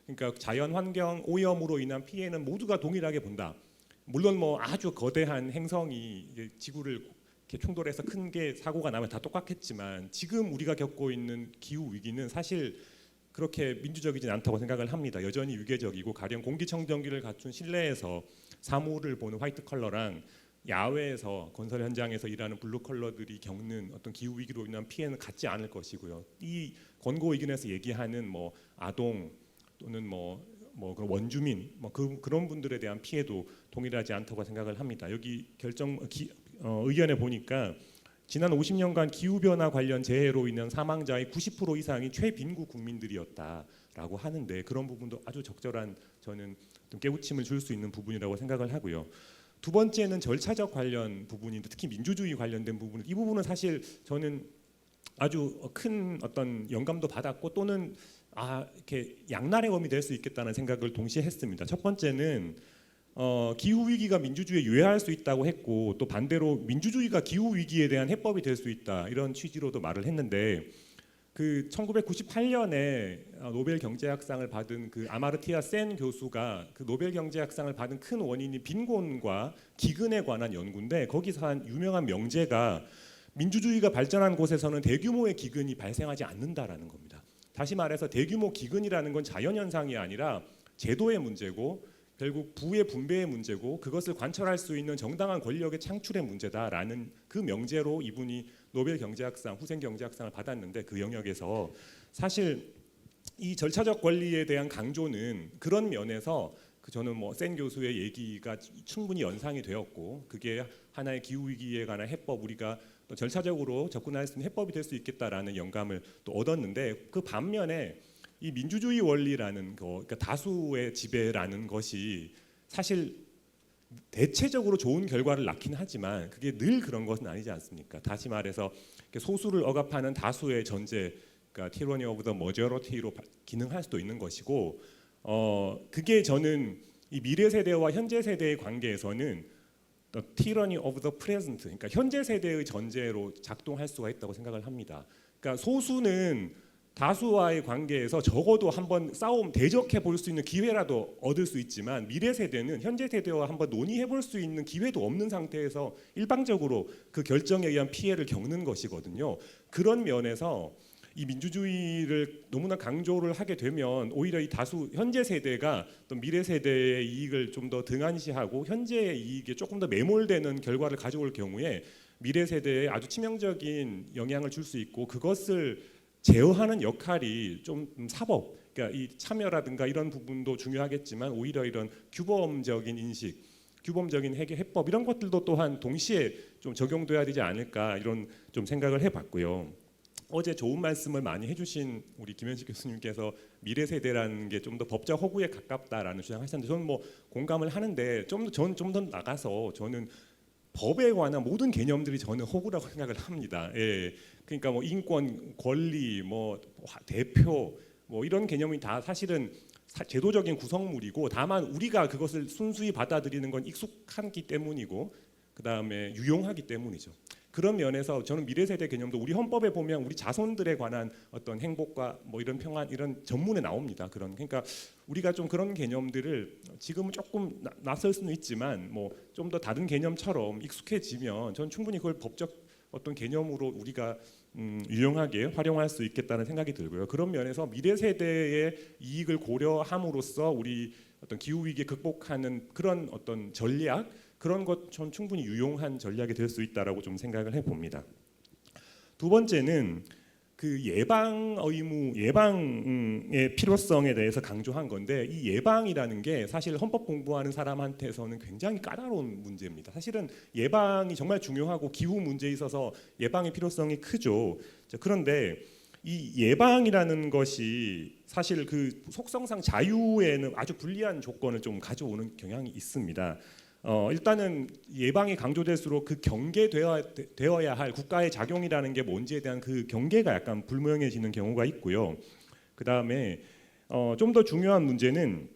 그러니까 자연 환경 오염으로 인한 피해는 모두가 동일하게 본다. 물론 뭐 아주 거대한 행성이 이제 지구를 이렇게 충돌해서 큰 게 사고가 나면 다 똑같겠지만 지금 우리가 겪고 있는 기후 위기는 사실 그렇게 민주적이진 않다고 생각을 합니다. 여전히 위계적이고 가령 공기청정기를 갖춘 실내에서 사물을 보는 화이트 컬러랑 야외에서 건설 현장에서 일하는 블루 컬러들이 겪는 어떤 기후 위기로 인한 피해는 같지 않을 것이고요. 이 권고 의견에서 얘기하는 뭐 아동 또는 뭐 그런 원주민 그런 분들에 대한 피해도 동일하지 않다고 생각을 합니다. 여기 의견에 보니까 지난 50년간 기후 변화 관련 재해로 인한 사망자의 90% 이상이 최빈구 국민들이었다라고 하는데 그런 부분도 아주 적절한 저는 좀 깨우침을 줄 수 있는 부분이라고 생각을 하고요. 두 번째는 절차적 관련 부분인데 특히 민주주의 관련된 부분 이 부분은 사실 저는 아주 큰 어떤 영감도 받았고 또는 이렇게 양날의 검이 될 수 있겠다는 생각을 동시에 했습니다. 첫 번째는 기후 위기가 민주주의에 유해할 수 있다고 했고, 또 반대로 민주주의가 기후 위기에 대한 해법이 될 수 있다, 이런 취지로도 말을 했는데, 그 1998년에 노벨 경제학상을 받은 그 아마르티아 센 교수가 그 노벨 경제학상을 받은 큰 원인이 빈곤과 기근에 관한 연구인데, 거기서 한 유명한 명제가 민주주의가 발전한 곳에서는 대규모의 기근이 발생하지 않는다라는 겁니다. 다시 말해서 대규모 기근이라는 건 자연현상이 아니라 제도의 문제고, 결국 부의 분배의 문제고, 그것을 관철할 수 있는 정당한 권력의 창출의 문제다라는 그 명제로 이분이 노벨 경제학상, 후생 경제학상을 받았는데, 그 영역에서 사실 이 절차적 권리에 대한 강조는 그런 면에서 저는 뭐 센 교수의 얘기가 충분히 연상이 되었고, 그게 하나의 기후 위기에 관한 해법, 우리가 또 절차적으로 접근할 수 있는 해법이 될 수 있겠다라는 영감을 또 얻었는데, 그 반면에 이 민주주의 원리라는 거, 그러니까 다수의 지배라는 것이 사실 대체적으로 좋은 결과를 낳긴 하지만 그게 늘 그런 것은 아니지 않습니까? 다시 말해서 소수를 억압하는 다수의 전제, 그러니까 tyranny of the majority로 기능할 수도 있는 것이고, 그게 저는 이 미래 세대와 현재 세대의 관계에서는 the tyranny of the present, 그러니까 현재 세대의 전제로 작동할 수가 있다고 생각을 합니다. 그러니까 소수는 다수와의 관계에서 적어도 한번 싸움 대적해 볼 수 있는 기회라도 얻을 수 있지만, 미래 세대는 현재 세대와 한번 논의해 볼 수 있는 기회도 없는 상태에서 일방적으로 그 결정에 의한 피해를 겪는 것이거든요. 그런 면에서 이 민주주의를 너무나 강조를 하게 되면 오히려 이 다수 현재 세대가 또 미래 세대의 이익을 좀 더 등한시하고 현재의 이익에 조금 더 매몰되는 결과를 가져올 경우에 미래 세대에 아주 치명적인 영향을 줄 수 있고, 그것을 제어하는 역할이 좀 사법, 그러니까 이 참여라든가 이런 부분도 중요하겠지만, 오히려 이런 규범적인 인식, 규범적인 해법 이런 것들도 또한 동시에 좀 적용돼야 되지 않을까, 이런 좀 생각을 해봤고요. 어제 좋은 말씀을 많이 해주신 우리 김현식 교수님께서 미래 세대라는 게 좀 더 법적 허구에 가깝다라는 주장하셨는데, 저는 뭐 공감을 하는데, 좀 더 나가서 저는 법에 관한 모든 개념들이 저는 허구라고 생각을 합니다. 예. 그러니까 뭐 인권, 권리, 뭐 대표, 뭐 이런 개념이 다 사실은 제도적인 구성물이고, 다만 우리가 그것을 순수히 받아들이는 건 익숙하기 때문이고, 그 다음에 유용하기 때문이죠. 그런 면에서 저는 미래 세대 개념도 우리 헌법에 보면 우리 자손들에 관한 어떤 행복과 뭐 이런 평안 이런 전문에 나옵니다. 그러니까 우리가 좀 그런 개념들을 지금은 조금 낯설 수는 있지만 뭐 좀 더 다른 개념처럼 익숙해지면 저는 충분히 그걸 법적 어떤 개념으로 우리가 유용하게 활용할 수 있겠다는 생각이 들고요. 그런 면에서 미래 세대의 이익을 고려함으로써 우리 어떤 기후 위기 극복하는 그런 어떤 전략, 그런 것 전 충분히 유용한 전략이 될 수 있다라고 좀 생각을 해봅니다. 두 번째는 그 예방 의무, 예방의 필요성에 대해서 강조한 건데, 이 예방이라는 게 사실 헌법 공부하는 사람한테서는 굉장히 까다로운 문제입니다. 사실은 예방이 정말 중요하고 기후 문제에 있어서 예방의 필요성이 크죠. 그런데 이 예방이라는 것이 사실 그 속성상 자유에는 아주 불리한 조건을 좀 가져오는 경향이 있습니다. 일단은 예방이 강조될수록 그 경계되어야 할 국가의 작용이라는 게 뭔지에 대한 그 경계가 약간 불명해지는 경우가 있고요. 그 다음에 좀 더 중요한 문제는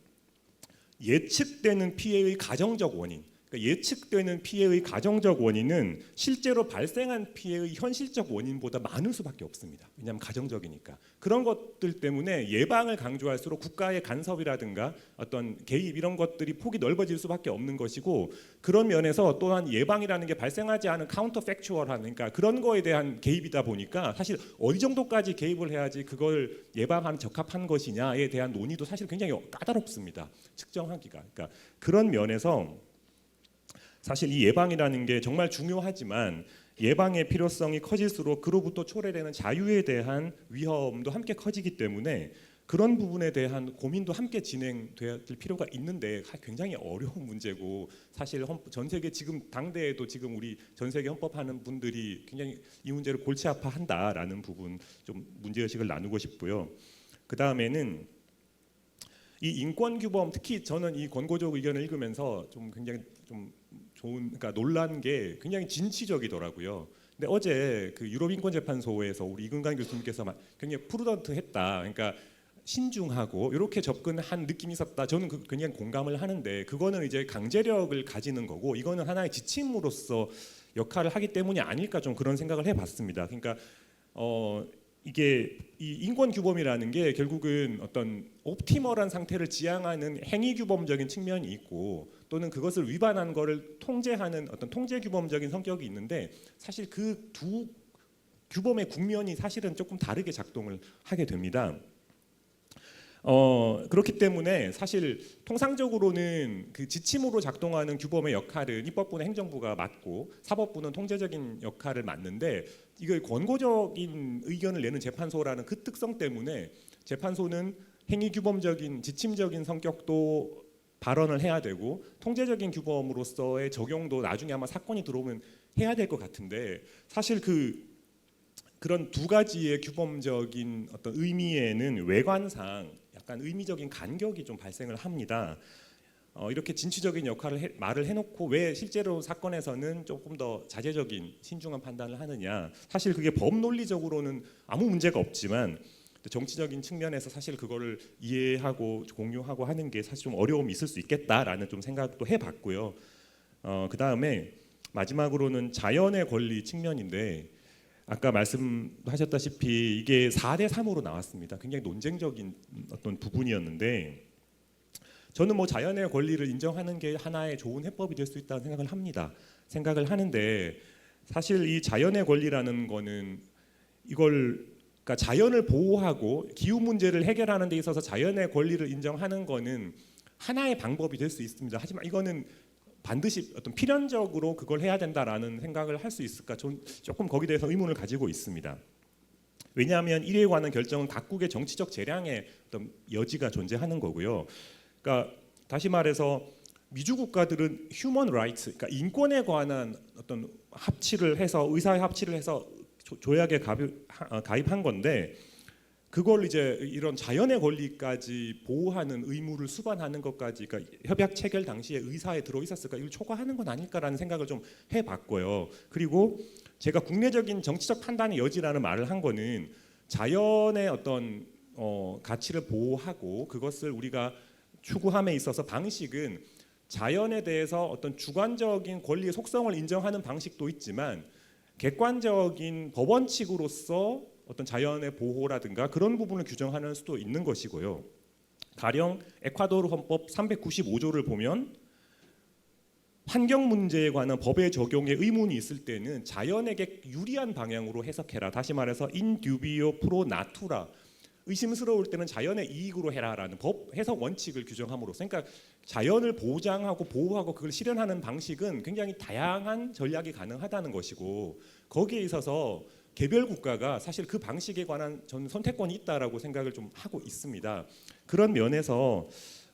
예측되는 피해의 가정적 원인. 그러니까 예측되는 피해의 가정적 원인은 실제로 발생한 피해의 현실적 원인보다 많을 수밖에 없습니다. 왜냐하면 가정적이니까. 그런 것들 때문에 예방을 강조할수록 국가의 간섭이라든가 어떤 개입 이런 것들이 폭이 넓어질 수밖에 없는 것이고, 그런 면에서 또한 예방이라는 게 발생하지 않은 카운터 팩추얼한, 그러니까 그런 거에 대한 개입이다 보니까 사실 어디 정도까지 개입을 해야지 그걸 예방하는 적합한 것이냐에 대한 논의도 사실 굉장히 까다롭습니다. 측정하기가. 그러니까 그런 면에서 사실 이 예방이라는 게 정말 중요하지만 예방의 필요성이 커질수록 그로부터 초래되는 자유에 대한 위험도 함께 커지기 때문에 그런 부분에 대한 고민도 함께 진행될 필요가 있는데 굉장히 어려운 문제고, 사실 전 세계 지금 당대에도 지금 우리 전 세계 헌법하는 분들이 굉장히 이 문제를 골치 아파한다라는 부분 좀 문제의식을 나누고 싶고요. 그 다음에는 이 인권 규범, 특히 저는 이 권고적 의견을 읽으면서 좀 굉장히 좀 그러니까 놀란 게 굉장히 진취적이더라고요. 근데 어제 그 유럽인권재판소에서 우리 이근관 교수님께서 굉장히 프루던트했다. 그러니까 신중하고 이렇게 접근한 느낌이 있었다. 저는 그냥 공감을 하는데 그거는 이제 강제력을 가지는 거고 이거는 하나의 지침으로서 역할을 하기 때문이 아닐까 좀 그런 생각을 해봤습니다. 그러니까 이게 이 인권 규범이라는 게 결국은 어떤 옵티멀한 상태를 지향하는 행위 규범적인 측면이 있고 또는 그것을 위반한 거를 통제하는 어떤 통제 규범적인 성격이 있는데 사실 그 두 규범의 국면이 사실은 조금 다르게 작동을 하게 됩니다. 그렇기 때문에 사실 통상적으로는 그 지침으로 작동하는 규범의 역할은 입법부는 행정부가 맡고 사법부는 통제적인 역할을 맡는데 이걸 권고적인 의견을 내는 재판소라는 그 특성 때문에 재판소는 행위 규범적인 지침적인 성격도 발언을 해야 되고 통제적인 규범으로서의 적용도 나중에 아마 사건이 들어오면 해야 될 것 같은데 사실 그런 두 가지의 규범적인 어떤 의미에는 외관상 약간 의미적인 간격이 좀 발생을 합니다. 이렇게 진취적인 역할을 말을 해놓고 왜 실제로 사건에서는 조금 더 자제적인 신중한 판단을 하느냐. 사실 그게 법 논리적으로는 아무 문제가 없지만 정치적인 측면에서 사실 그거를 이해하고 공유하고 하는 게 사실 좀 어려움이 있을 수 있겠다라는 좀 생각도 해봤고요. 그 다음에 마지막으로는 자연의 권리 측면인데 아까 말씀하셨다시피 이게 4대 3으로 나왔습니다. 굉장히 논쟁적인 어떤 부분이었는데 저는 뭐 자연의 권리를 인정하는 게 하나의 좋은 해법이 될 수 있다는 생각을 합니다. 생각을 하는데 사실 이 자연의 권리라는 거는 그러니까 자연을 보호하고 기후 문제를 해결하는 데 있어서 자연의 권리를 인정하는 거는 하나의 방법이 될 수 있습니다. 하지만 이거는 반드시 어떤 필연적으로 그걸 해야 된다라는 생각을 할 수 있을까? 좀 조금 거기에 대해서 의문을 가지고 있습니다. 왜냐하면 이에 관한 결정은 각국의 정치적 재량의 어떤 여지가 존재하는 거고요. 그러니까 다시 말해서 미주 국가들은 휴먼 라이트, 그러니까 인권에 관한 어떤 합치를 해서 의사의 합치를 해서 조약에 가입한 건데 그걸 이제 이런 자연의 권리까지 보호하는 의무를 수반하는 것까지 그러니까 협약 체결 당시에 의사에 들어 있었을까 이걸 초과하는 건 아닐까라는 생각을 좀 해봤고요. 그리고 제가 국내적인 정치적 판단의 여지라는 말을 한 거는 자연의 어떤 가치를 보호하고 그것을 우리가 추구함에 있어서 방식은 자연에 대해서 어떤 주관적인 권리의 속성을 인정하는 방식도 있지만 객관적인 법원칙으로서 어떤 자연의 보호라든가 그런 부분을 규정하는 수도 있는 것이고요. 가령 에콰도르 헌법 395조를 보면 환경 문제에 관한 법의 적용에 의문이 있을 때는 자연에게 유리한 방향으로 해석해라. 다시 말해서 in dubio pro natura. 의심스러울 때는 자연의 이익으로 해라라는 법 해석 원칙을 규정함으로써 그러니까 자연을 보장하고 보호하고 그걸 실현하는 방식은 굉장히 다양한 전략이 가능하다는 것이고 거기에 있어서 개별 국가가 사실 그 방식에 관한 저는 선택권이 있다라고 생각을 좀 하고 있습니다. 그런 면에서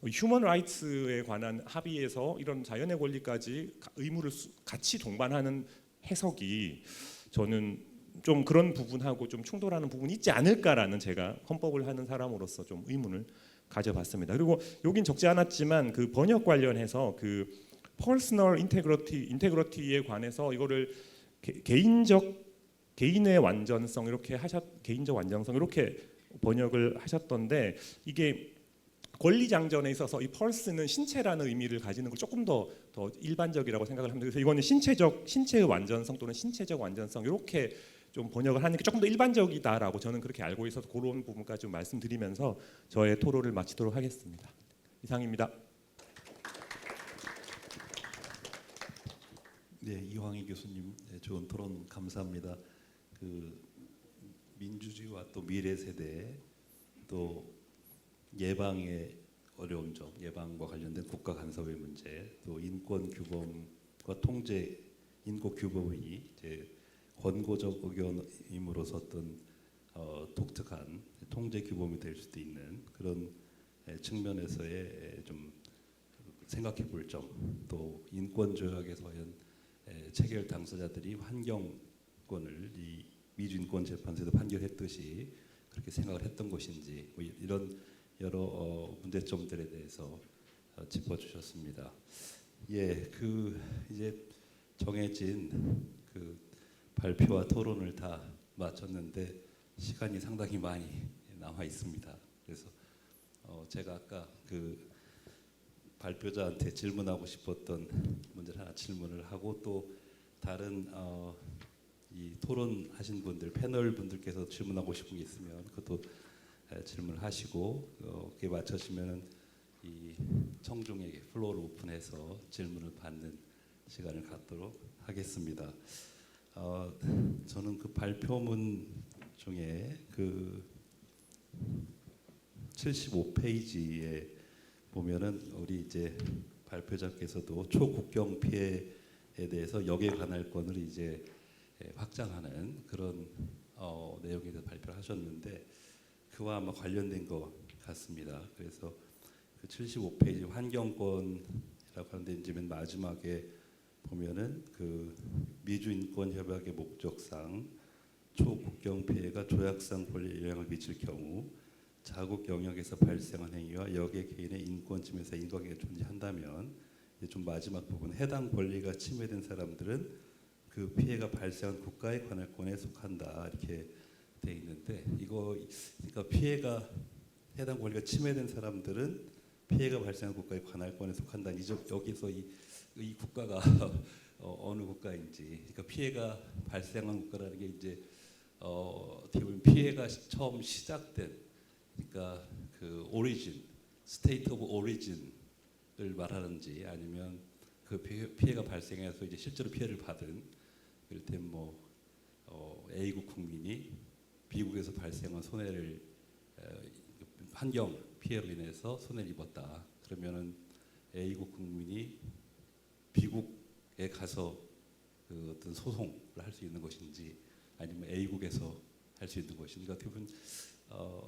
휴먼 라이츠에 관한 합의에서 이런 자연의 권리까지 의무를 같이 동반하는 해석이 저는 좀 그런 부분하고 좀 충돌하는 부분이 있지 않을까라는 제가 헌법을 하는 사람으로서 좀 의문을 가져봤습니다. 그리고 여긴 적지 않았지만 그 번역 관련해서 그 퍼스널 인테그리티에 관해서 이거를 개인의 완전성 이렇게 개인적 완전성 이렇게 번역을 하셨던데 이게 권리장전에 있어서 이 펄스는 신체라는 의미를 가지는 걸 조금 더 일반적이라고 생각을 합니다. 그래서 이거는 신체의 완전성 또는 신체적 완전성 이렇게 좀 번역을 하는 게 조금 더 일반적이다라고 저는 그렇게 알고 있어서 그런 부분까지 좀 말씀드리면서 저의 토론을 마치도록 하겠습니다. 이상입니다. 네, 이황희 교수님 좋은 토론 감사합니다. 그 민주주의와 또 미래 세대 또 예방의 어려운 점, 예방과 관련된 국가 간섭의 문제, 또 인권 규범과 통제 인권 규범이 이제 권고적 의견임으로서 어떤 독특한 통제 규범이 될 수도 있는 그런 측면에서의 좀 생각해 볼 점, 또 인권 조약에서 과연 체결 당사자들이 환경권을 이 미주인권재판소에서 판결했듯이 그렇게 생각을 했던 것인지 뭐 이런 여러 문제점들에 대해서 짚어주셨습니다. 예, 그 이제 정해진 그 발표와 토론을 다 마쳤는데 시간이 상당히 많이 남아 있습니다. 그래서 제가 아까 그 발표자한테 질문하고 싶었던 문제를 하나 질문을 하고 또 다른 이 토론하신 분들 패널 분들께서 질문하고 싶은 게 있으면 그것도 질문을 하시고 그에 맞춰지면은 이 청중에게 플로어를 오픈해서 질문을 받는 시간을 갖도록 하겠습니다. 저는 그 발표문 중에 그 75페이지에 보면은 우리 이제 발표자께서도 초국경 피해에 대해서 역의 관할권을 이제 확장하는 그런 내용에 대해서 발표를 하셨는데 그와 아마 관련된 것 같습니다. 그래서 그 75페이지 환경권이라고 하는데 이제 맨 마지막에 보면은 그 미주인권협약의 목적상 초국경 피해가 조약상 권리에 영향을 미칠 경우 자국 영역에서 발생한 행위와 역의 개인의 인권 침해에서 인과관계가 존재한다면 이제 좀 마지막 부분 해당 권리가 침해된 사람들은 그 피해가 발생한 국가의 관할권에 속한다 이렇게 돼 있는데 이거 그러니까 피해가 해당 권리가 침해된 사람들은 피해가 발생한 국가의 관할권에 속한다. 여기서 이 국가가 어느 국가인지 그러니까 피해가 발생한 국가라는 게 이제 어떻게 보면 피해가 처음 시작된 그러니까 그 오리진, 스테이트 오브 오리진을 말하는지 아니면 그 피해가 발생해서 이제 실제로 피해를 받은 이를테면 뭐 A국 국민이 B국에서 발생한 손해를 환경 피해로 인해서 손해를 입었다. 그러면은 A국 국민이 B국에 가서 그 어떤 소송을 할 수 있는 것인지 아니면 A국에서 할 수 있는 것인지 어떻게 보면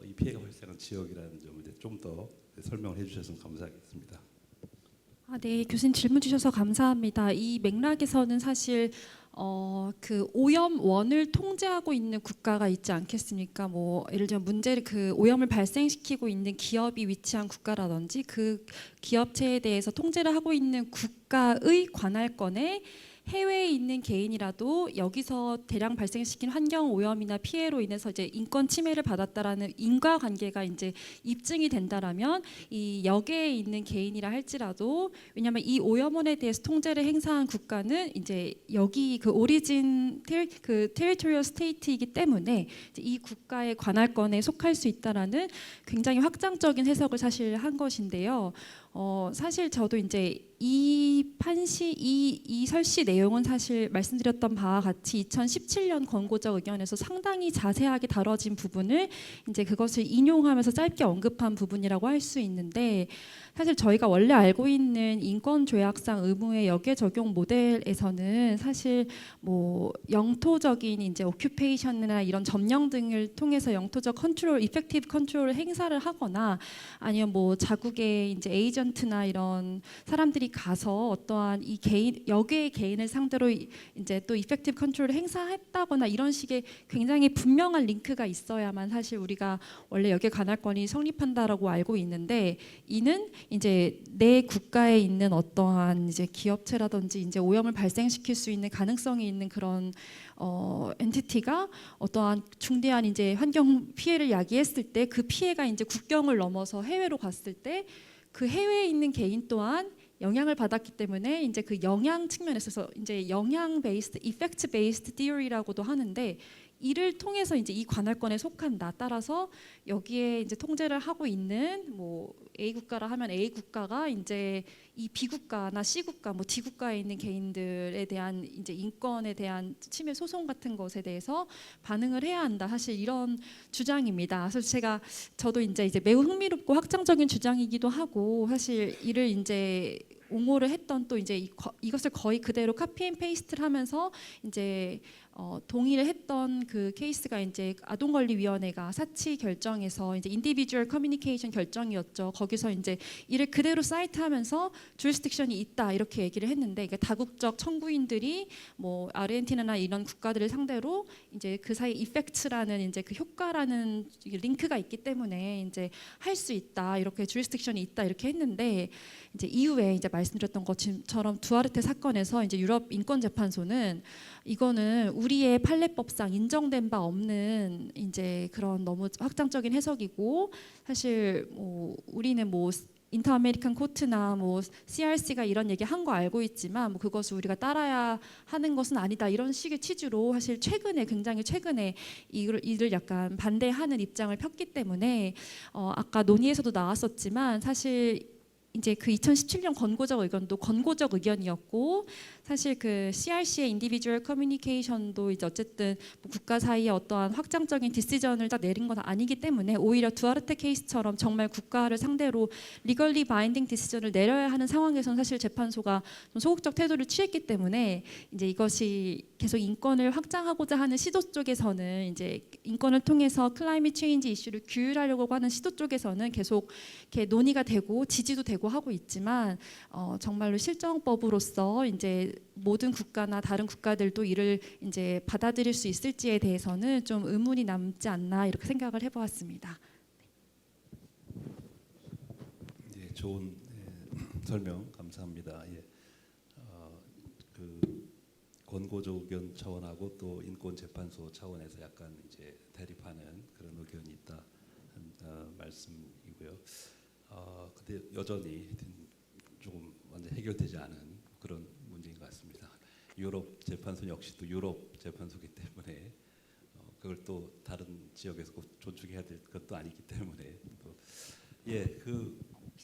이 피해가 발생한 지역이라는 점을 좀 더 설명을 해주셨으면 감사하겠습니다. 네, 교수님 질문 주셔서 감사합니다. 이 맥락에서는 사실 그 오염원을 통제하고 있는 국가가 있지 않겠습니까? 뭐 예를 들면 문제를 그 오염을 발생시키고 있는 기업이 위치한 국가라든지 그 기업체에 대해서 통제를 하고 있는 국가의 관할권에 해외에 있는 개인이라도 여기서 대량 발생시킨 환경 오염이나 피해로 인해서 이제 인권 침해를 받았다라는 인과관계가 이제 입증이 된다라면 이 역에 있는 개인이라 할지라도 왜냐하면 이 오염원에 대해서 통제를 행사한 국가는 이제 여기 그 오리진 그 테리토리얼 스테이트이기 때문에 이제 이 국가의 관할권에 속할 수 있다라는 굉장히 확장적인 해석을 사실 한 것인데요. 사실 저도 이제 이 설시 내용은 사실 말씀드렸던 바와 같이 2017년 권고적 의견에서 상당히 자세하게 다뤄진 부분을 이제 그것을 인용하면서 짧게 언급한 부분이라고 할 수 있는데 사실 저희가 원래 알고 있는 인권조약상 의무의 역의 적용 모델에서는 사실 뭐 영토적인 이제 오큐페이션이나 이런 점령 등을 통해서 영토적 컨트롤, 이펙티브 컨트롤을 행사를 하거나 아니면 뭐 자국의 이제 에이전트나 이런 사람들이 가서 어떠한 이 개인 역의 개인을 상대로 이제 또 이펙티브 컨트롤을 행사했다거나 이런 식의 굉장히 분명한 링크가 있어야만 사실 우리가 원래 역의 관할권이 성립한다라고 알고 있는데 이는 이제 내 국가에 있는 어떠한 이제 기업체라든지 이제 오염을 발생시킬 수 있는 가능성이 있는 그런 엔티티가 어떠한 중대한 이제 환경 피해를 야기했을 때 그 피해가 이제 국경을 넘어서 해외로 갔을 때 그 해외에 있는 개인 또한 영향을 받았기 때문에 이제 그 영향 측면에서 이제 영향 베이스드, 이펙트 베이스드 티어리라고도 하는데 이를 통해서 이제 이 관할권에 속한다. 따라서 여기에 이제 통제를 하고 있는 뭐 A 국가라 하면 A 국가가 이제 이 B 국가나 C 국가, 뭐 D 국가에 있는 개인들에 대한 이제 인권에 대한 침해 소송 같은 것에 대해서 반응을 해야 한다. 사실 이런 주장입니다. 그래서 저도 이제 매우 흥미롭고 확장적인 주장이기도 하고 사실 이를 이제 옹호를 했던 또 이제 이것을 거의 그대로 카피 앤 페이스트를 하면서 이제 동의를 했던 그 케이스가 이제 아동권리위원회가 사치 결정에서 이제 인디비주얼 커뮤니케이션 결정이었죠. 거기서 이제 이를 그대로 사이트하면서 주리스딕션이 있다 이렇게 얘기를 했는데 그러니까 다국적 청구인들이 뭐 아르헨티나나 이런 국가들을 상대로 이제 그 사이 이펙트라는 이제 그 효과라는 링크가 있기 때문에 이제 할 수 있다 이렇게 주리스딕션이 있다 이렇게 했는데 이제 이후에 이제 말씀드렸던 것처럼 두아르테 사건에서 이제 유럽 인권재판소는 이거는 우리의 판례법상 인정된 바 없는 이제 그런 너무 확장적인 해석이고, 사실 뭐 우리는 뭐 인터 아메리칸 코트나 뭐 CRC가 이런 얘기 한 거 알고 있지만 뭐 그것을 우리가 따라야 하는 것은 아니다, 이런 식의 취지로 사실 굉장히 최근에 이를 약간 반대하는 입장을 폈기 때문에 아까 논의에서도 나왔었지만 사실 이제 그 2017년 권고적 의견도 권고적 의견이었고, 사실 그 CRC의 인디비주얼 커뮤니케이션도 이제 어쨌든 뭐 국가 사이에 어떠한 확장적인 디시전을 딱 내린 건 아니기 때문에 오히려 두아르테 케이스처럼 정말 국가를 상대로 리걸리 바인딩 디시전을 내려야 하는 상황에서는 사실 재판소가 좀 소극적 태도를 취했기 때문에 이제 이것이 계속 인권을 확장하고자 하는 시도 쪽에서는 이제 인권을 통해서 클라이밋 체인지 이슈를 규율하려고 하는 시도 쪽에서는 계속 이렇게 논의가 되고 지지도 되고 하고 있지만 정말로 실정법으로서 이제 모든 국가나 다른 국가들도 이를 이제 받아들일 수 있을지에 대해서는 좀 의문이 남지 않나 이렇게 생각을 해보았습니다. 예, 좋은 설명 감사합니다. 예, 그 권고적 의견 차원하고 또 인권재판소 차원에서 약간 이제 대립하는 그런 의견이 있다 말씀이고요. 근데 여전히 조금 완전 해결되지 않은 그런 문제인 것 같습니다. 유럽 재판소 역시 또 유럽 재판소이기 때문에 그걸 또 다른 지역에서 꼭 존중해야 될 것도 아니기 때문에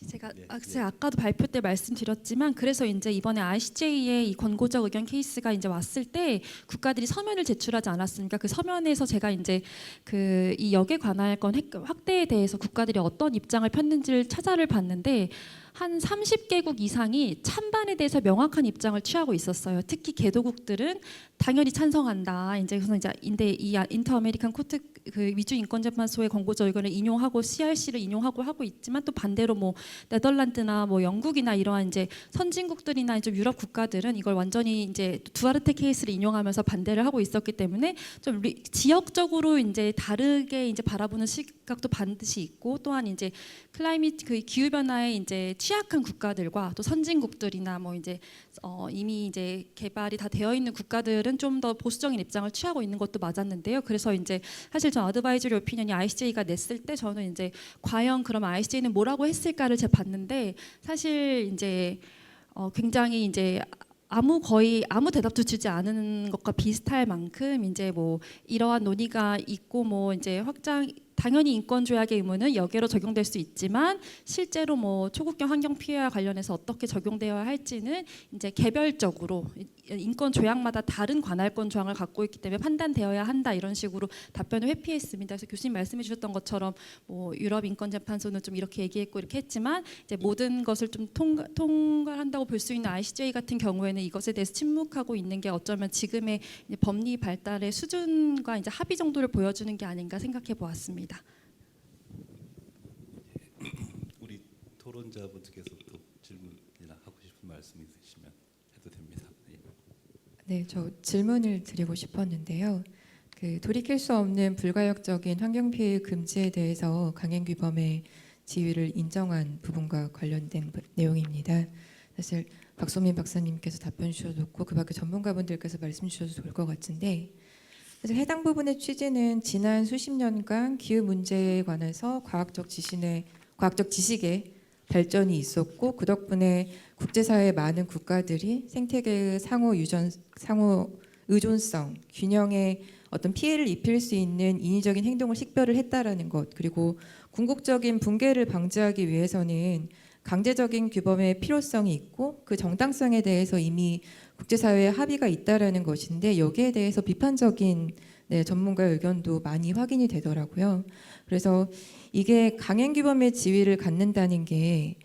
제가 예, 제가 아까도 발표 때 말씀드렸지만, 그래서 이제 이번에 ICJ의 이 권고적 의견 케이스가 이제 왔을 때 국가들이 서면을 제출하지 않았습니까? 그 서면에서 제가 이제 그 이 역에 관할 건 확대에 대해서 국가들이 어떤 입장을 폈는지를 찾아를 봤는데 한 30개국 이상이 찬반에 대해서 명확한 입장을 취하고 있었어요. 특히 개도국들은 당연히 찬성한다. 이제 그래서 이제 이 인터 아메리칸 코트 그 미주 인권재판소의 권고적 의견을 인용하고 CRC를 인용하고 하고 있지만, 또 반대로 뭐 네덜란드나 뭐 영국이나 이러한 이제 선진국들이나 좀 유럽 국가들은 이걸 완전히 이제 두아르테 케이스를 인용하면서 반대를 하고 있었기 때문에 좀 지역적으로 이제 다르게 이제 바라보는 시각도 반드시 있고, 또한 이제 클라이밋 그 기후 변화에 이제 취약한 국가들과 또 선진국들이나 뭐 이제 이미 이제 개발이 다 되어 있는 국가들은 좀 더 보수적인 입장을 취하고 있는 것도 맞았는데요. 그래서 이제 사실 전 어드바이저리 오피니언이 ICJ가 냈을 때 저는 이제 과연 그럼 ICJ는 뭐라고 했을까를 제가 봤는데, 사실 이제 굉장히 이제 거의 아무 대답도 주지 않은 것과 비슷할 만큼 이제 뭐 이러한 논의가 있고, 뭐 이제 당연히 인권 조약의 의무는 여기로 적용될 수 있지만 실제로 뭐 초국경 환경 피해와 관련해서 어떻게 적용되어야 할지는 이제 개별적으로 인권 조약마다 다른 관할권 조항을 갖고 있기 때문에 판단되어야 한다, 이런 식으로 답변을 회피했습니다. 그래서 교수님 말씀해 주셨던 것처럼 뭐 유럽 인권재판소는 좀 이렇게 얘기했고 이렇게 했지만 이제 모든 것을 좀 통과한다고 볼 수 있는 ICJ 같은 경우에는 이것에 대해서 침묵하고 있는 게 어쩌면 지금의 이제 법리 발달의 수준과 이제 합의 정도를 보여주는 게 아닌가 생각해 보았습니다. 우리 토론자분들께서 또 질문이나 하고 싶은 말씀 있으시면 해도 됩니다. 네, 저 질문을 드리고 싶었는데요. 그 돌이킬 수 없는 불가역적인 환경 피해 금지에 대해서 강행규범의 지위를 인정한 부분과 관련된 내용입니다. 사실 박소민 박사님께서 답변 주셔도 좋고 그밖에 전문가분들께서 말씀 주셔도 좋을 것 같은데, 사실 해당 부분의 취지는 지난 수십 년간 기후 문제에 관해서 과학적 지식의 발전이 있었고, 그 덕분에 국제사회의 많은 국가들이 생태계의 상호 의존성, 균형에 어떤 피해를 입힐 수 있는 인위적인 행동을 식별을 했다라는 것, 그리고 궁극적인 붕괴를 방지하기 위해서는 강제적인 규범의 필요성이 있고 그 정당성에 대해서 이미 국제사회의 합의가 있다라는 것인데, 여기에 대해서 비판적인 전문가의 의견도 많이 확인이 되더라고요. 그래서 이게 강행규범의 지위를 갖는다는 게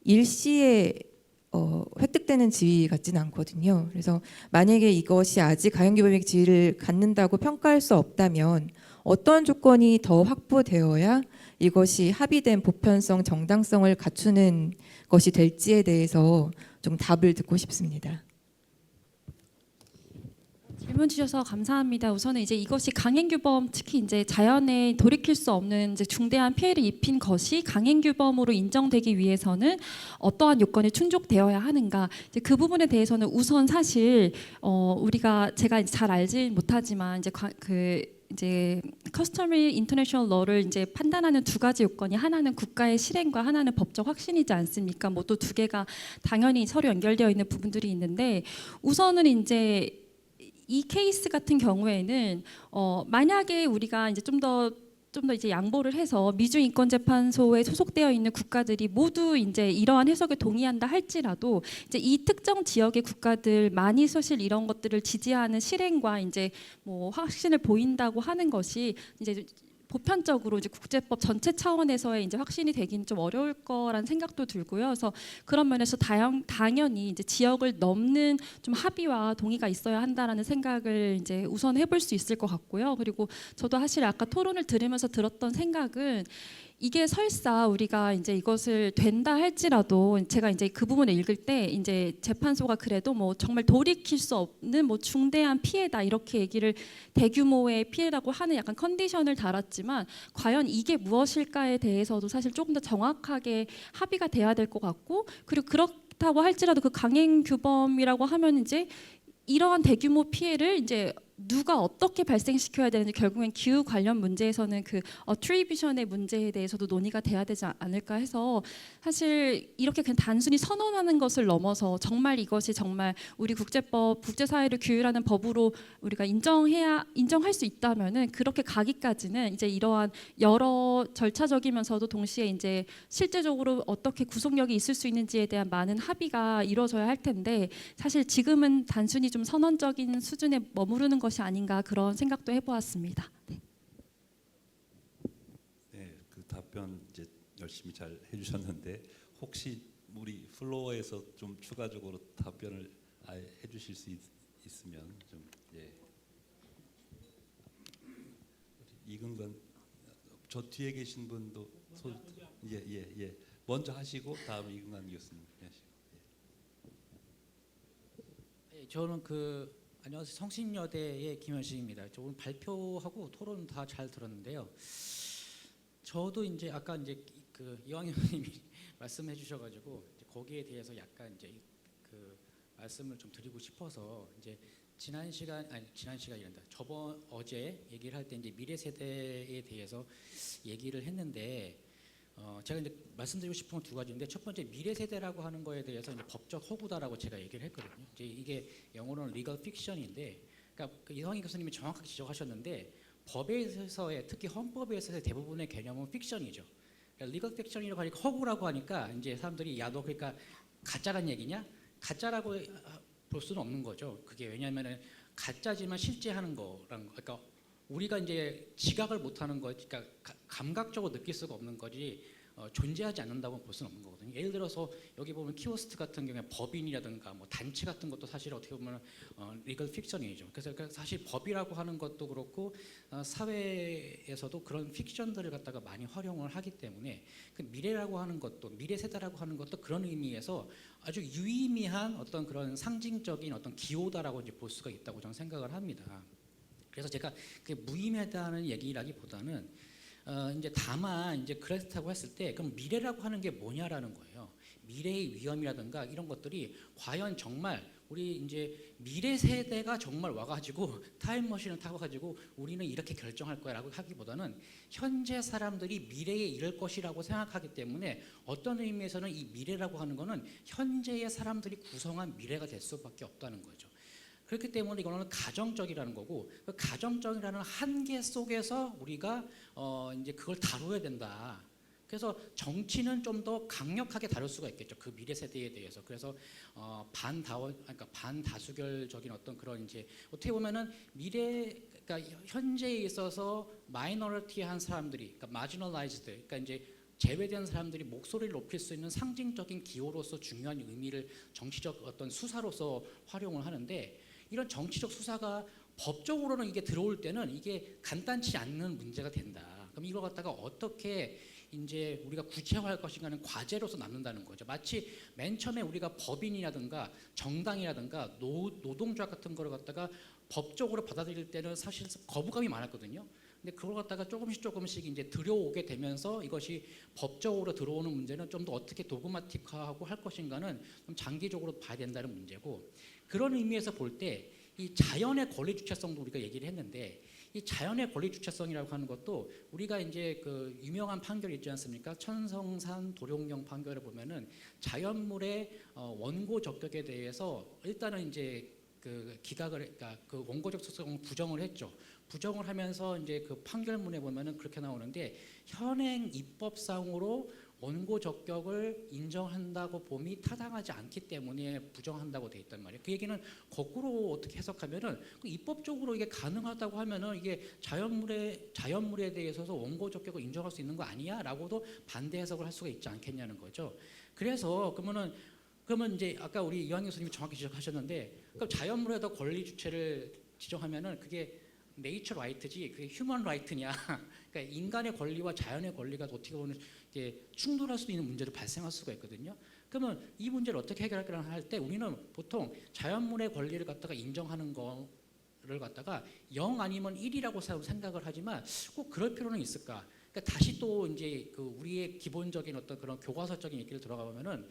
일시에 획득되는 지위 같지는 않거든요. 그래서 만약에 이것이 아직 강행규범의 지위를 갖는다고 평가할 수 없다면 어떤 조건이 더 확보되어야 이것이 합의된 보편성, 정당성을 갖추는 것이 될지에 대해서 좀 답을 듣고 싶습니다. 질문 주셔서 감사합니다. 우선은 이제 이것이 강행규범, 특히 이제 자연에 돌이킬 수 없는 이제 중대한 피해를 입힌 것이 강행규범으로 인정되기 위해서는 어떠한 요건이 충족되어야 하는가? 이제 그 부분에 대해서는 우선 사실 우리가 제가 이제 잘 알지 못하지만 이제 커스터머리 인터내셔널 러를 이제 판단하는 두 가지 요건이 하나는 국가의 실행과 하나는 법적 확신이지 않습니까? 뭐 또 두 개가 당연히 서로 연결되어 있는 부분들이 있는데 우선은 이제 이 케이스 같은 경우에는 만약에 우리가 이제 좀 더 이제 양보를 해서 미주인권재판소에 소속되어 있는 국가들이 모두 이제 이러한 해석에 동의한다 할지라도 이제 이 특정 지역의 국가들 많이 사실 이런 것들을 지지하는 실행과 이제 뭐 확신을 보인다고 하는 것이 이제 보편적으로 이제 국제법 전체 차원에서의 이제 확신이 되긴 좀 어려울 거란 생각도 들고요. 그래서 그런 면에서 당연히 이제 지역을 넘는 좀 합의와 동의가 있어야 한다라는 생각을 이제 우선 해볼 수 있을 것 같고요. 그리고 저도 사실 아까 토론을 들으면서 들었던 생각은 이게 설사 우리가 이제 이것을 된다 할지라도 제가 이제 그 부분을 읽을 때 이제 재판소가 그래도 뭐 정말 돌이킬 수 없는 뭐 중대한 피해다 이렇게 얘기를 대규모의 피해라고 하는 약간 컨디션을 달았지만 과연 이게 무엇일까에 대해서도 사실 조금 더 정확하게 합의가 돼야 될 것 같고 그리고 그렇다고 할지라도 그 강행 규범이라고 하면 이제 이러한 대규모 피해를 이제 누가 어떻게 발생시켜야 되는지 결국엔 기후 관련 문제에서는 그 어트리뷰션의 문제에 대해서도 논의가 돼야 되지 않을까 해서 사실 이렇게 그냥 단순히 선언하는 것을 넘어서 정말 이것이 정말 우리 국제법, 국제사회를 규율하는 법으로 우리가 인정할 수 있다면은 그렇게 가기까지는 이제 이러한 여러 절차적이면서도 동시에 이제 실제적으로 어떻게 구속력이 있을 수 있는지에 대한 많은 합의가 이루어져야 할 텐데 사실 지금은 단순히 좀 선언적인 수준에 머무르는 것이 아닌가 그런 생각도 해보았습니다. 네. 네, 그 답변 이제 열심히 잘 해주셨는데 혹시 우리 플로어에서 좀 추가적으로 답변을 아예 해주실 수 있으면 좀 예. 이근관 저 뒤에 계신 분도 예예 먼저 하시고 다음 이근관 교수님 하시고. 예, 저는 안녕하세요. 성신여대의 김현식입니다. 저 오늘 발표하고 토론 다 잘 들었는데요. 저도 이제 아까 이제 그 이왕현 의원님이 말씀해 주셔가지고 거기에 대해서 약간 이제 그 말씀을 좀 드리고 싶어서 이제 지난 시간이란다. 어제 얘기를 할 때 이제 미래 세대에 대해서 얘기를 했는데 제가 이제 말씀드리고 싶은 건 두 가지인데 첫 번째 미래 세대라고 하는 거에 대해서 이제 법적 허구다라고 제가 얘기를 했거든요. 이제 이게 영어로는 legal fiction인데, 그러니까 그 이성희 교수님이 정확하게 지적하셨는데 법에 있어서의 특히 헌법에 있어서의 대부분의 개념은 픽션이죠. 그러니까 legal fiction이라고 하니까 허구라고 하니까 이제 사람들이 야 너 그러니까 가짜란 얘기냐? 가짜라고 볼 수는 없는 거죠. 그게 왜냐하면은 가짜지만 실제 하는 거랑 그러니까 우리가 이제 지각을 못하는 거, 그러니까 감각적으로 느낄 수가 없는 거지 존재하지 않는다고 볼 수는 없는 거거든요. 예를 들어서 여기 보면 키오스트 같은 경우에 법인이라든가 뭐 단체 같은 것도 사실 어떻게 보면 리걸 픽션이죠. 그래서 사실 법이라고 하는 것도 그렇고 사회에서도 그런 픽션들을 갖다가 많이 활용을 하기 때문에 그 미래라고 하는 것도 미래 세대라고 하는 것도 그런 의미에서 아주 유의미한 어떤 그런 상징적인 어떤 기호다라고 이제 볼 수가 있다고 저는 생각을 합니다. 그래서 제가 그게 무의미하다는 얘기라기보다는 이제 다만 이제 그렇다고 했을 때 그럼 미래라고 하는 게 뭐냐라는 거예요. 미래의 위험이라든가 이런 것들이 과연 정말 우리 이제 미래 세대가 정말 와가지고 타임머신을 타고 가지고 우리는 이렇게 결정할 거야라고 하기보다는 현재 사람들이 미래에 이를 것이라고 생각하기 때문에 어떤 의미에서는 이 미래라고 하는 거는 현재의 사람들이 구성한 미래가 될 수밖에 없다는 거죠. 그렇기 때문에 이거는 가정적이라는 거고 그 가정적이라는 한계 속에서 우리가 이제 그걸 다뤄야 된다. 그래서 정치는 좀 더 강력하게 다룰 수가 있겠죠. 그 미래 세대에 대해서. 그래서 그러니까 반다수결적인 어떤 그런 이제 어떻게 보면은 그러니까 현재에 있어서 마이너리티한 사람들이, 그러니까 마지널라이즈드, 그러니까 이제 제외된 사람들이 목소리를 높일 수 있는 상징적인 기호로서 중요한 의미를 정치적 어떤 수사로서 활용을 하는데. 이런 정치적 수사가 법적으로는 이게 들어올 때는 이게 간단치 않는 문제가 된다. 그럼 이걸 갖다가 어떻게 이제 우리가 구체화할 것인가는 과제로서 남는다는 거죠. 마치 맨 처음에 우리가 법인이라든가 정당이라든가 노동조합 같은 거를 갖다가 법적으로 받아들일 때는 사실 거부감이 많았거든요. 근데 그걸 갖다가 조금씩 이제 들여오게 되면서 이것이 법적으로 들어오는 문제는 좀 더 어떻게 도그마틱화하고 할 것인가는 좀 장기적으로 봐야 된다는 문제고, 그런 의미에서 볼 때 이 자연의 권리 주체성도 우리가 얘기를 했는데, 이 자연의 권리 주체성이라고 하는 것도 우리가 이제 그 유명한 판결 있지 않습니까? 천성산 도룡령 판결을 보면은 자연물의 원고 적격에 대해서 일단은 이제 그 기각을, 그러니까 그 원고적 속성을 부정을 했죠. 부정을 하면서 이제 그 판결문에 보면은 그렇게 나오는데, 현행 입법상으로 원고 적격을 인정한다고 봄이 타당하지 않기 때문에 부정한다고 돼 있단 말이에요. 그 얘기는 거꾸로 어떻게 해석하면은 그 입법적으로 이게 가능하다고 하면은 이게 자연물에 대해서 원고 적격을 인정할 수 있는 거 아니야라고도 반대 해석을 할 수가 있지 않겠냐는 거죠. 그래서 그러면 이제 아까 우리 이완희 교수님이 정확히 지적하셨는데, 그럼 자연물에다 권리 주체를 지정하면은 그게 네이처 라이트지 그게 휴먼 라이트냐? 그러니까 인간의 권리와 자연의 권리가 어떻게 보면 이게 충돌할 수도 있는 문제도 발생할 수가 있거든요. 그러면 이 문제를 어떻게 해결할까 할 때 우리는 보통 자연물의 권리를 갖다가 인정하는 거를 갖다가 0 아니면 1이라고 생각을 하지만 꼭 그럴 필요는 있을까? 그러니까 다시 또 이제 그 우리의 기본적인 어떤 그런 교과서적인 얘기를 들어가 보면은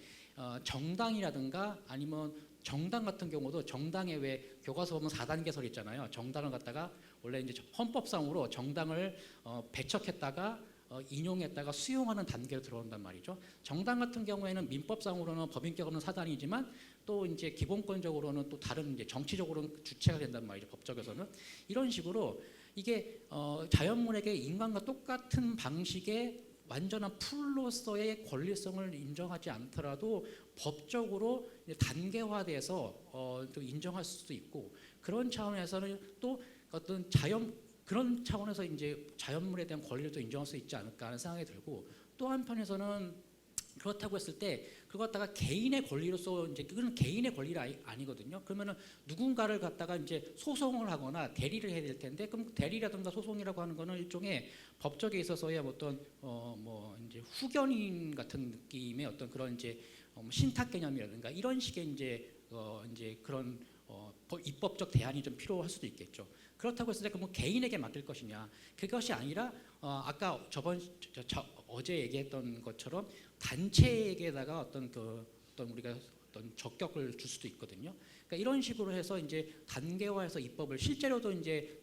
정당이라든가 아니면 정당 같은 경우도 정당에 왜 교과서 보면 4단계설 있잖아요. 정당을 갖다가 원래 이제 헌법상으로 정당을 배척했다가 인용했다가 수용하는 단계로 들어온단 말이죠. 정당 같은 경우에는 민법상으로는 법인격으로는 사단이지만 또 이제 기본권적으로는 또 다른 이제 정치적으로는 주체가 된단 말이죠. 법적에서는 이런 식으로 이게 자연물에게 인간과 똑같은 방식의 완전한 풀로서의 권리성을 인정하지 않더라도 법적으로 단계화돼서 또 인정할 수도 있고, 그런 차원에서는 또 어떤 그런 차원에서 이제 자연물에 대한 권리를 또 인정할 수 있지 않을까 하는 생각이 들고, 또 한편에서는 그렇다고 했을 때 그거 갖다가 개인의 권리로서 이제 그건 개인의 권리가 아니거든요. 그러면은 누군가를 갖다가 이제 소송을 하거나 대리를 해야 될 텐데, 그럼 대리라든가 소송이라고 하는 거는 일종의 법적에 있어서의 어떤 뭐 이제 후견인 같은 느낌의 어떤 그런 이제 신탁 개념이라든가 이런 식의 이제 그런 입법적 대안이 좀 필요할 수도 있겠죠. 그렇다고 했을 때 그 뭐 개인에게 맡길 것이냐, 그것이 아니라 아까 어제 얘기했던 것처럼 단체에게다가 어떤 우리가 어떤 적격을 줄 수도 있거든요. 그러니까 이런 식으로 해서 이제 단계화해서 입법을, 실제로도 이제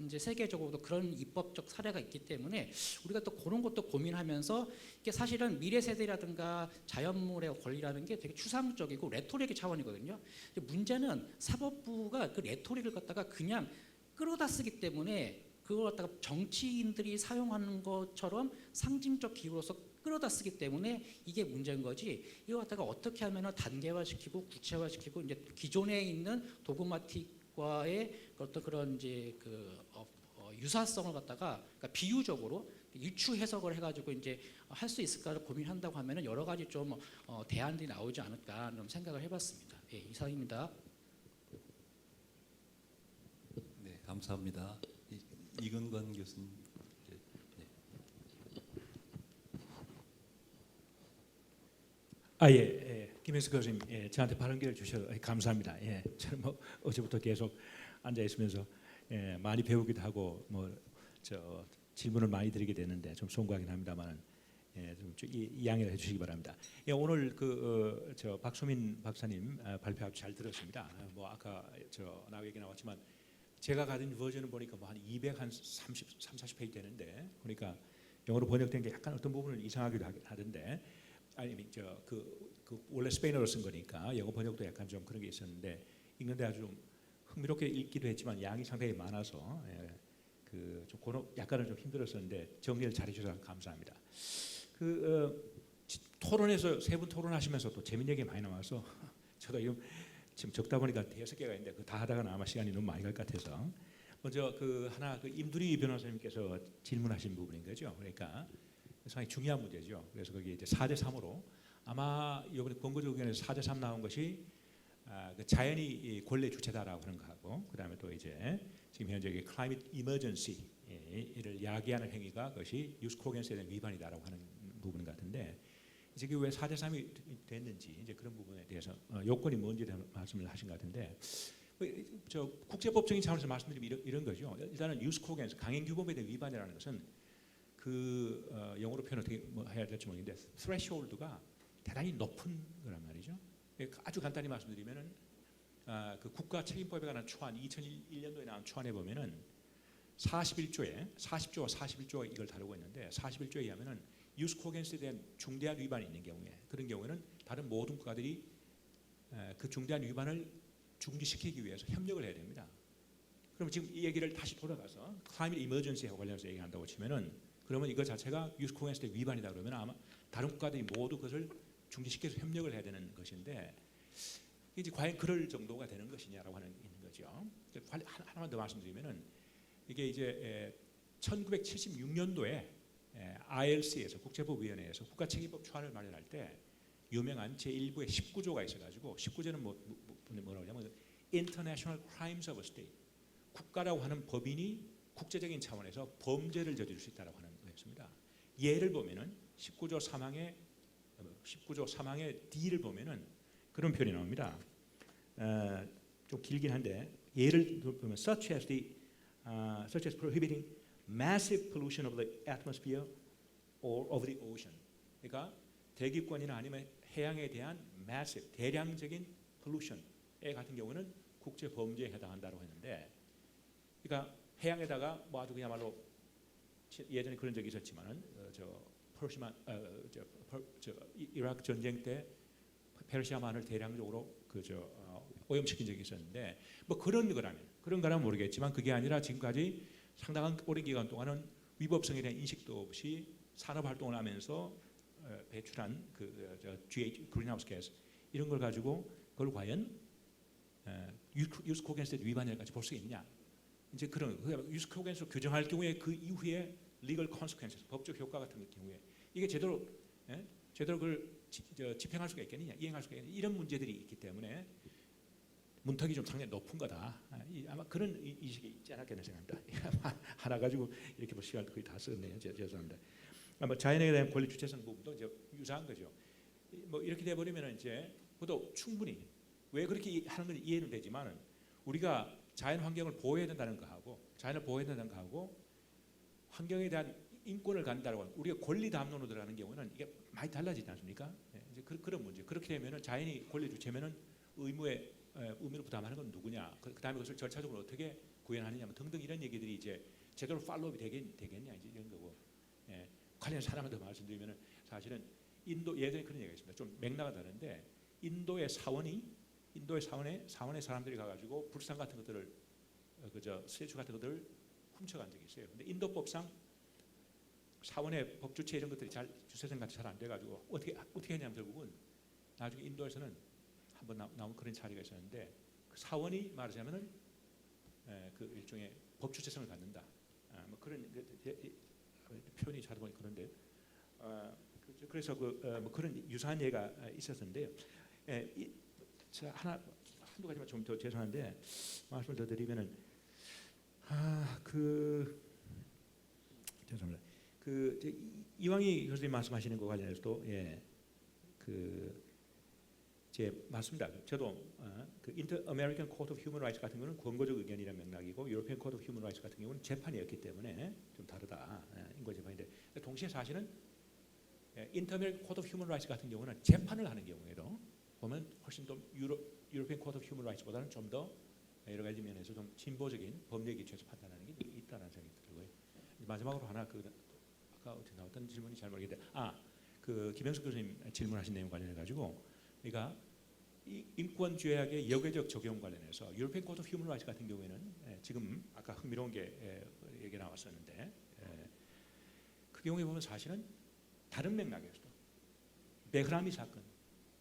이제 세계적으로도 그런 입법적 사례가 있기 때문에 우리가 또 그런 것도 고민하면서, 이게 사실은 미래 세대라든가 자연물의 권리라는 게 되게 추상적이고 레토릭의 차원이거든요. 문제는 사법부가 그 레토릭을 갖다가 그냥 끌어다 쓰기 때문에 그걸 갖다가 정치인들이 사용하는 것처럼 상징적 기구로서 끌어다 쓰기 때문에 이게 문제인 거지, 이거 갖다가 어떻게 하면 단계화시키고 구체화시키고 이제 기존에 있는 도그마틱과의 어떤 그런 이제 유사성을 갖다가 그러니까 비유적으로 유추 해석을 해가지고 이제 할 수 있을까를 고민한다고 하면은 여러 가지 좀 대안들이 나오지 않을까 좀 생각을 해봤습니다. 예, 이상입니다. 네, 감사합니다. 이근건 교수님. 아, 예. 김현수 교수님, 예, 저한테 발언 기회를 주셔서 감사합니다. 예, 저는 뭐 어제부터 계속 앉아 있으면서 많이 배우기도 하고 질문을 많이 드리게 되는데 좀 송구하긴 합니다만 좀 양해를 해주시기 바랍니다. 예, 오늘 저 박소민 박사님 발표 아주 잘 들었습니다. 뭐 아까 나 얘기 나왔지만 제가 가진 버전을 보니까 뭐 한 240페이지 되는데, 그러니까 영어로 번역된 게 약간 어떤 부분은 이상하기도 하던데, 아니 원래 스페인어로 쓴 거니까 영어 번역도 약간 좀 그런 게 있었는데 읽는데 아주 좀 흥미롭게 읽기도 했지만 양이 상당히 많아서 좀 약간은 좀 힘들었었는데 정리를 잘해주셔서 감사합니다. 토론에서 세 분 토론하시면서 또 재밌는 얘기 많이 나와서 저도 지금 적다 보니까 6개가 있는데 다 하다가 아마 시간이 너무 많이 갈 것 같아서 먼저 임두리 변호사님께서 질문하신 부분인 거죠. 그러니까 상당히 중요한 문제죠. 그래서 거기 이제 4대3으로 아마 이번에 권고적 의견에서 4대3 나온 것이 자연이 권리 주체다라고 하는 거하고, 그다음에 또 이제 지금 현재 클라이밋 이머전시를 야기하는 행위가 그것이 유스코겐스에 대한 위반이다라고 하는 부분 같은데, 이제 왜 4대3이 됐는지 이제 그런 부분에 대해서 요건이 뭔지에 대한 말씀을 하신 것 같은데, 저 국제법적인 차원에서 말씀드리면 이런 거죠. 일단은 유스코겐스 강행 규범에 대한 위반이라는 것은 영어로 표현 어떻게 해야 될지 모르겠는데 threshold가 대단히 높은 거란 말이죠. 아주 간단히 말씀드리면은 그 국가 책임법에 관한 초안 2001년도에 나온 초안에 보면은 40조와 41조가 이걸 다루고 있는데 41조에 의하면은 유스코겐스에 대한 중대한 위반이 있는 경우에 그런 경우에는 다른 모든 국가들이 그 중대한 위반을 중지시키기 위해서 협력을 해야 됩니다. 그러면 지금 이 얘기를 다시 돌아가서 클라이밋 이머전시와 관련해서 얘기한다고 치면은 그러면 이거 자체가 유스코겐스 위반이다 그러면 아마 다른 국가들이 모두 그것을 중지시켜서 협력을 해야 되는 것인데 이제 과연 그럴 정도가 되는 것이냐라고 하는 있는 거죠. 하나만 더 말씀드리면은 이게 이제 1976년도에 ILC에서 국제법위원회에서 국가책임법 초안을 마련할 때 유명한 제1부의 19조가 있어가지고 19조는 뭐라고 하냐면 International Crimes of a State 국가라고 하는 법인이 국제적인 차원에서 범죄를 저지를 수 있다라고 하는 거였습니다. 예를 보면은 19조 3항의 D를 보면은 그런 표현이 나옵니다. 좀 길긴 한데 예를 보면 such as prohibiting massive pollution of the atmosphere or of the ocean. 그러니까 대기권이나 아니면 해양에 대한 massive 대량적인 pollution에 같은 경우는 국제 범죄에 해당한다고 했는데, 그러니까 해양에다가 뭐 아주 그야말로 예전에 그런 적이 있었지만은 이라크 전쟁 때 페르시아만을 대량적으로 오염시킨 적이 있었는데 뭐 그런 거라면 모르겠지만 그게 아니라 지금까지 상당한 오랜 기간 동안은 위법성에 대한 인식도 없이 산업 활동을 하면서 배출한 GH 그린하우스 가스 이런 걸 가지고 그걸 과연 유스코겐스 위반일까지 볼 수 있느냐? 이제 그런 유스코겐스로 규정할 경우에 그 이후에 리걸 컨시퀀스 법적 효과 같은 경우에 이게 제대로 그걸 집행할 수가 있겠느냐, 이행할 수가 있느냐 이런 문제들이 있기 때문에 문턱이 좀 상당히 높은 거다. 아마 그런 인식이 있지 않았겠나 생각합니다. 하나 가지고 이렇게 볼 시간도 거의 다 썼네요. 죄송합니다. 아마 자연에 대한 권리 주체성 부분도 이제 유사한 거죠. 뭐 이렇게 돼 버리면 이제 그것도 충분히 왜 그렇게 하는 건 이해는 되지만은 우리가 자연 환경을 보호해야 된다는 거하고 자연을 보호해야 된다는 거하고 환경에 대한 인권을 갖는다고 하는 우리가 권리 담론으로 들어가는 경우는 이게 많이 달라지지 않습니까? 이제 그런 문제. 그렇게 되면은 자연이 권리 주체면은 의무를 부담하는 건 누구냐? 그다음에 그것을 절차적으로 어떻게 구현하느냐 등등 이런 얘기들이 이제 제대로 팔로우업이 되겠냐 이제 이런 거고. 관련해서 하나만 더 말씀드리면은 사실은 인도 예전에 그런 얘기가 있습니다. 좀 맥락은 다른데 인도의 사원에 사람들이 가가지고 불상 같은 것들을 스태츄 같은 것들을 훔쳐간 적이 있어요. 근데 인도법상 사원의 법 주체 이런 것들이 잘 주체성 같이 잘 안 돼가지고 어떻게 했냐면 결국은 나중에 인도에서는 한번 나온 그런 사례가 있었는데 그 사원이 말하자면은 그 일종의 법 주체성을 갖는다. 뭐 그런 표현이 잘 보니 그런데 그래서 뭐 그런 유사한 예가 있었는데요. 한두 가지만 좀 더 죄송한데 말씀을 더 드리면은 죄송합니다. 이왕희 교수님 말씀하시는 거 관련해서도 맞습니다. 저도 인터 아메리칸 코트 오브 휴먼 라이츠 같은 경우는 권고적 의견이라는 맥락이고 유로피언 코트 오브 휴먼 라이츠 같은 경우는 재판이었기 때문에 좀 다르다. 인권 재판인데 동시에 사실은 인터 아메리칸 코트 오브 휴먼 라이츠 같은 경우는 재판을 하는 경우에도 보면 훨씬 더 유로피언 코트 오브 휴먼 라이츠보다는 좀 더 여러 가지 면에서 좀 진보적인 법률 기초에서 판단하는 게 있다는 생각이 들고요. 마지막으로 하나 아까 어떻게 나왔던 질문이 잘 모르겠는데 김영숙 교수님 질문하신 내용 관련해 가지고 그러니까 인권 조약의 역외적 적용 관련해서 유로피언 코트 오브 휴먼 라이츠 같은 경우에는 지금 아까 흥미로운 게 얘기 나왔었는데 그 경우에 보면 사실은 다른 맥락에서도 베흐라미 사건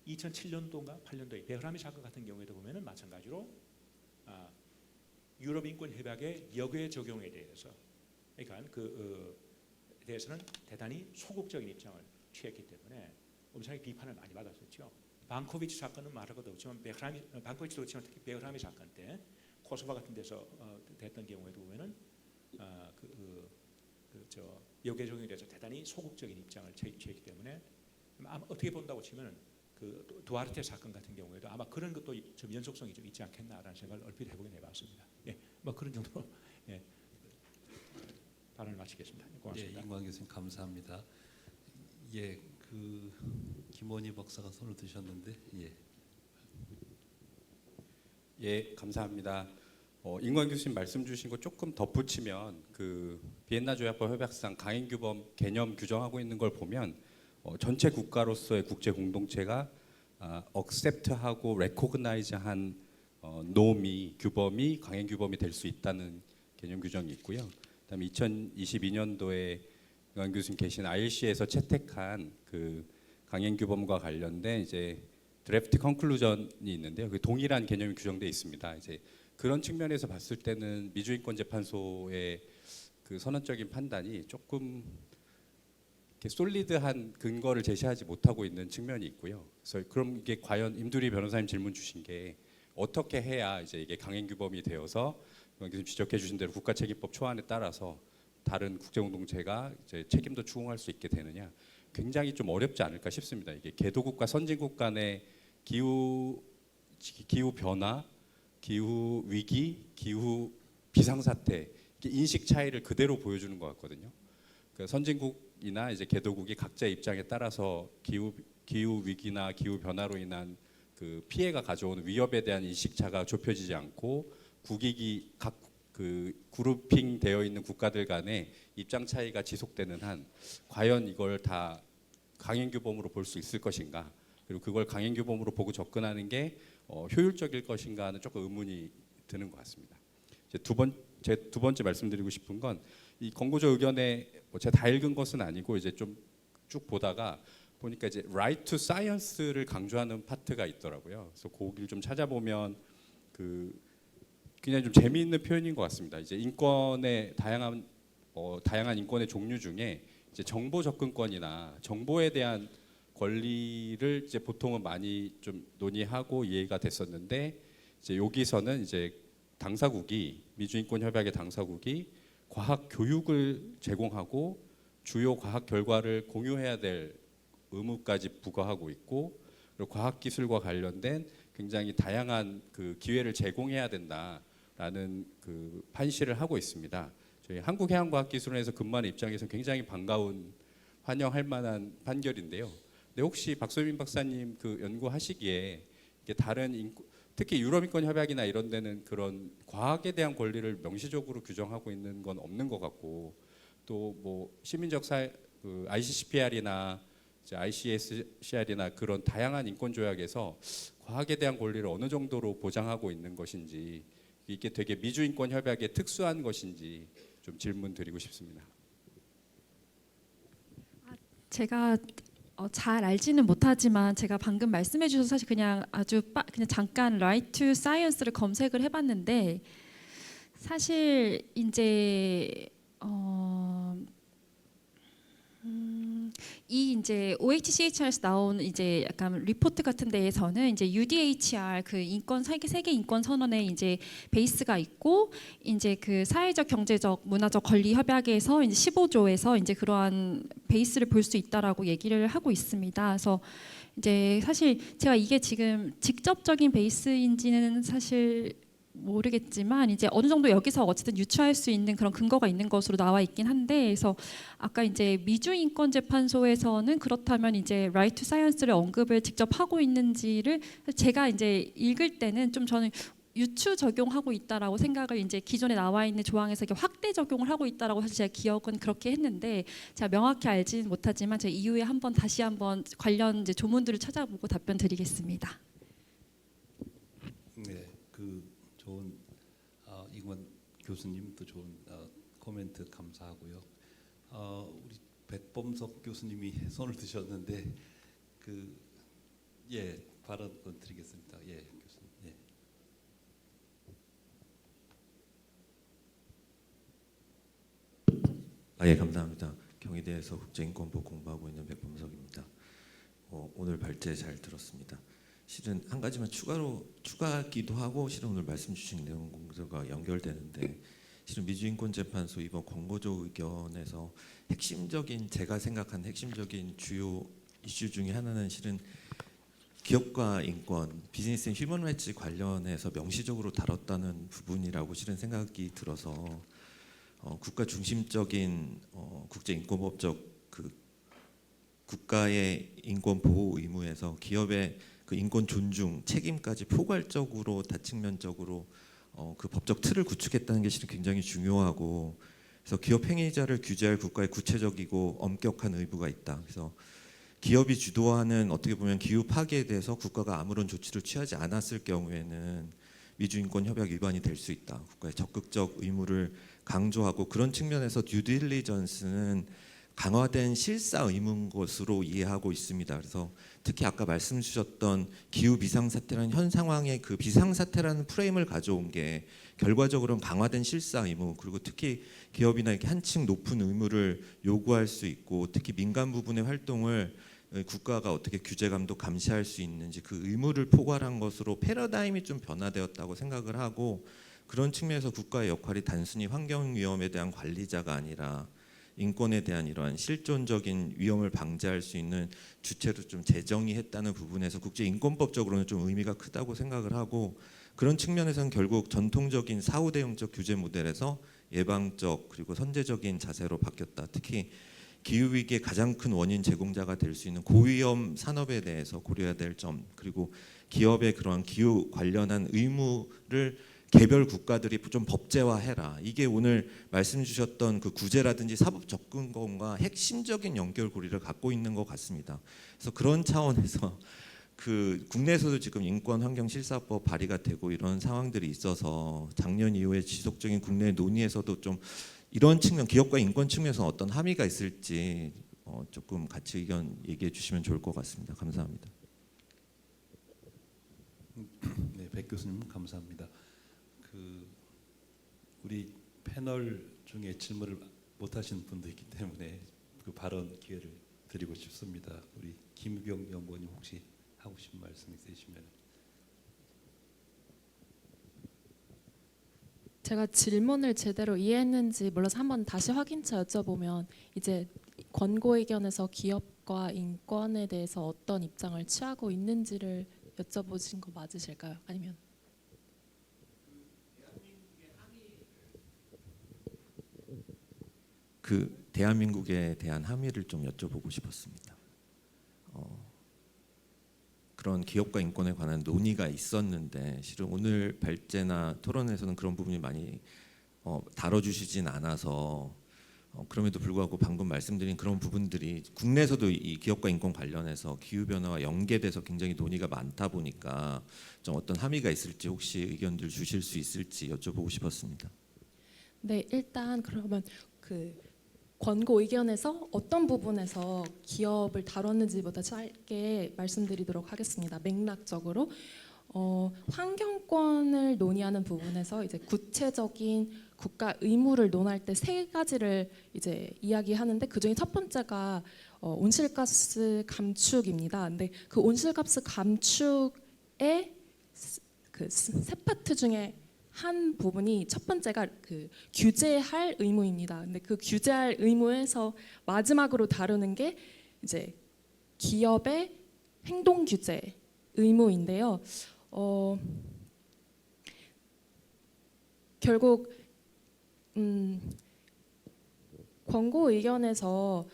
2007년도인가 8년도에 베흐라미 사건 같은 경우에도 보면은 마찬가지로 유럽 인권 협약의 역외 적용에 대해서 그러니까 대해서는 대단히 소극적인 입장을 취했기 때문에 엄청나게 비판을 많이 받았었죠. 방코비치 사건은 말할 것도 없지만 방코비치도 그렇지만 특히 베흐라미 사건 때 코소바 같은 데서 됐던 경우에도 보면은 역외 적용에 대해서 대단히 소극적인 입장을 취했기 때문에 어떻게 본다고 치면은 그 두아르테 사건 같은 경우에도 아마 그런 것도 좀 연속성이 좀 있지 않겠나라는 생각을 얼핏 해보긴 해봤습니다. 예, 뭐 그런 정도로 예, 발언을 마치겠습니다. 예, 고맙습니다. 임광 교수님 감사합니다. 예, 그 김원희 박사가 손을 드셨는데 예. 예, 감사합니다. 임광 교수님 말씀 주신 거 조금 덧붙이면 그 비엔나 조약법 협약상 강행규범 개념 규정하고 있는 걸 보면 전체 국가로서의 국제 공동체가 accept하고 recognize한 놈이 규범이 강행규범이 될 수 있다는 개념 규정이 있고요. 그다음에 2022년도에 임광 교수님 계신 ILC에서 채택한 그 강행규범과 관련된 이제 드래프트 컨클루전이 있는데요. 그 동일한 개념이 규정되어 있습니다. 이제 그런 측면에서 봤을 때는 미주인권재판소의 그 선언적인 판단이 조금 이렇게 솔리드한 근거를 제시하지 못하고 있는 측면이 있고요. 그래서 그럼 이게 과연 임두리 변호사님 질문 주신 게 어떻게 해야 이제 이게 강행규범이 되어서 교수님 지적해 주신 대로 국가책임법 초안에 따라서 다른 국제공동체가 이제 책임도 추궁할 수 있게 되느냐, 굉장히 좀 어렵지 않을까 싶습니다. 이게 개도국과 선진국 간의 기후 변화, 기후 위기, 기후 비상사태 인식 차이를 그대로 보여주는 것 같거든요. 그 선진국이나 이제 개도국이 각자의 입장에 따라서 기후 위기나 기후 변화로 인한 그 피해가 가져오는 위협에 대한 인식차가 좁혀지지 않고 국익이 각 그 그룹핑 되어 있는 국가들 간의 입장 차이가 지속되는 한 과연 이걸 다 강행규범으로 볼 수 있을 것인가, 그리고 그걸 강행규범으로 보고 접근하는 게 효율적일 것인가 하는 조금 의문이 드는 것 같습니다. 이제 제 두 번째 말씀드리고 싶은 건 이 권고조 의견에 제가 다 읽은 것은 아니고 이제 좀 쭉 보다가 보니까 이제 right to science를 강조하는 파트가 있더라고요. 그래서 거기를 좀 찾아보면 그 그냥 좀 재미있는 표현인 것 같습니다. 이제 인권의 다양한 인권의 종류 중에 이제 정보 접근권이나 정보에 대한 권리를 이제 보통은 많이 좀 논의하고 이해가 됐었는데, 이제 여기서는 이제 당사국이 미주인권 협약의 당사국이 과학 교육을 제공하고 주요 과학 결과를 공유해야 될 의무까지 부과하고 있고, 그리고 과학 기술과 관련된 굉장히 다양한 그 기회를 제공해야 된다라는 그 판시를 하고 있습니다. 저희 한국해양과학기술원에서 근무하는 입장에서 굉장히 반가운, 환영할 만한 판결인데요. 근데 혹시 박소민 박사님 그 연구하시기에 이게 다른 특히 유럽인권 협약이나 이런 데는 그런 과학에 대한 권리를 명시적으로 규정하고 있는 건 없는 것 같고, 또 뭐 시민적 그 ICCPR이나 ICSCR이나 그런 다양한 인권 조약에서 과학에 대한 권리를 어느 정도로 보장하고 있는 것인지, 이게 되게 미주인권 협약에 특수한 것인지 좀 질문 드리고 싶습니다. 제가 잘 알지는 못하지만 제가 방금 말씀해 주셔서 사실 그냥 그냥 잠깐 right to science를 검색을 해봤는데, 사실 이제 이 이제 OHCHR에서 나온 이제 약간 리포트 같은 데에서는 이제 UDHR 그 인권 세계 인권 선언에 이제 베이스가 있고, 이제 그 사회적, 경제적, 문화적 권리 협약에서 이제 15조에서 이제 그러한 베이스를 볼 수 있다라고 얘기를 하고 있습니다. 그래서 이제 사실 제가 이게 지금 직접적인 베이스인지는 사실 모르겠지만 이제 어느 정도 여기서 어쨌든 유추할 수 있는 그런 근거가 있는 것으로 나와 있긴 한데, 그래서 아까 이제 미주인권재판소에서는 그렇다면 이제 right to science를 언급을 직접 하고 있는지를 제가 이제 읽을 때는 좀 저는 유추 적용하고 있다라고 생각을, 이제 기존에 나와 있는 조항에서 이렇게 확대 적용을 하고 있다라고 사실 제가 기억은 그렇게 했는데, 제가 명확히 알지는 못하지만 제가 이후에 다시 한번 관련 이제 조문들을 찾아보고 답변 드리겠습니다. 네, 그 좋은 이건 교수님도 좋은 코멘트 감사하고요. 우리 백범석 교수님이 손을 드셨는데 발언 드리겠습니다. 예, 교수님. 예. 예, 감사합니다. 경희대에서 국제인권법 공부하고 있는 백범석입니다. 오늘 발제 잘 들었습니다. 실은 한 가지만 추가하기도 하고, 실은 오늘 말씀 주신 내용 공서가 연결되는데, 실은 미주인권재판소 이번 권고조 의견에서 제가 생각한 핵심적인 주요 이슈 중에 하나는 실은 기업과 인권, 비즈니스 앤 휴먼 라이츠 관련해서 명시적으로 다뤘다는 부분이라고 실은 생각이 들어서 국가 중심적인 국제 인권법적 그 국가의 인권 보호 의무에서 기업의 그 인권 존중 책임까지 포괄적으로 다측면적으로 그 법적 틀을 구축했다는 게 실은 굉장히 중요하고, 그래서 기업 행위자를 규제할 국가의 구체적이고 엄격한 의무가 있다. 그래서 기업이 주도하는 어떻게 보면 기후 파괴에 대해서 국가가 아무런 조치를 취하지 않았을 경우에는 미주인권 협약 위반이 될 수 있다. 국가의 적극적 의무를 강조하고, 그런 측면에서 듀딜리전스는 강화된 실사 의무인 것으로 이해하고 있습니다. 그래서 특히 아까 말씀 주셨던 기후 비상사태라는 현 상황의 그 비상사태라는 프레임을 가져온 게 결과적으로는 강화된 실사 의무, 그리고 특히 기업이나 이렇게 한층 높은 의무를 요구할 수 있고, 특히 민간 부분의 활동을 국가가 어떻게 규제 감독 감시할 수 있는지 그 의무를 포괄한 것으로 패러다임이 좀 변화되었다고 생각을 하고, 그런 측면에서 국가의 역할이 단순히 환경 위험에 대한 관리자가 아니라 인권에 대한 이러한 실존적인 위험을 방지할 수 있는 주체로 좀 재정의했다는 부분에서 국제인권법적으로는 좀 의미가 크다고 생각을 하고, 그런 측면에서는 결국 전통적인 사후 대응적 규제 모델에서 예방적 그리고 선제적인 자세로 바뀌었다. 특히 기후 위기의 가장 큰 원인 제공자가 될 수 있는 고위험 산업에 대해서 고려해야 될 점, 그리고 기업의 그러한 기후 관련한 의무를 개별 국가들이 좀 법제화해라. 이게 오늘 말씀 주셨던 그 구제라든지 사법 접근권과 핵심적인 연결고리를 갖고 있는 것 같습니다. 그래서 그런 차원에서 그 국내에서도 지금 인권환경실사법 발의가 되고 이런 상황들이 있어서 작년 이후에 지속적인 국내 논의에서도 좀 이런 측면, 기업과 인권 측면에서 어떤 함의가 있을지 조금 같이 의견 얘기해 주시면 좋을 것 같습니다. 감사합니다. 네, 백 교수님 감사합니다. 우리 패널 중에 질문을 못하신 분도 있기 때문에 그 발언 기회를 드리고 싶습니다. 우리 김유경 연구원님 혹시 하고 싶은 말씀 있으시면. 제가 질문을 제대로 이해했는지 몰라서 한번 다시 확인차 여쭤보면, 이제 권고 의견에서 기업과 인권에 대해서 어떤 입장을 취하고 있는지를 여쭤보신 거 맞으실까요? 아니면 그 대한민국에 대한 함의를 좀 여쭤보고 싶었습니다. 그런 기업과 인권에 관한 논의가 있었는데 실은 오늘 발제나 토론에서는 그런 부분이 많이 다뤄주시진 않아서 그럼에도 불구하고 방금 말씀드린 그런 부분들이 국내에서도 이 기업과 인권 관련해서 기후 변화와 연계돼서 굉장히 논의가 많다 보니까 좀 어떤 함의가 있을지 혹시 의견들 주실 수 있을지 여쭤보고 싶었습니다. 네, 일단 그러면 그 권고 의견에서 어떤 부분에서 기업을 다뤘는지보다 짧게 말씀드리도록 하겠습니다. 맥락적으로 환경권을 논의하는 부분에서 이제 구체적인 국가 의무를 논할 때 세 가지를 이제 이야기하는데, 그중에 첫 번째가 온실가스 감축입니다. 근데 그 온실가스 감축의 그 세 파트 중에 한 부분이 첫 번째가 그 규제할 의무입니다. 근데 그 규제할 의무에서 마지막으로 다루는 게 이제 기업의 행동 규제 의무인데요. 결국 권고 의견에서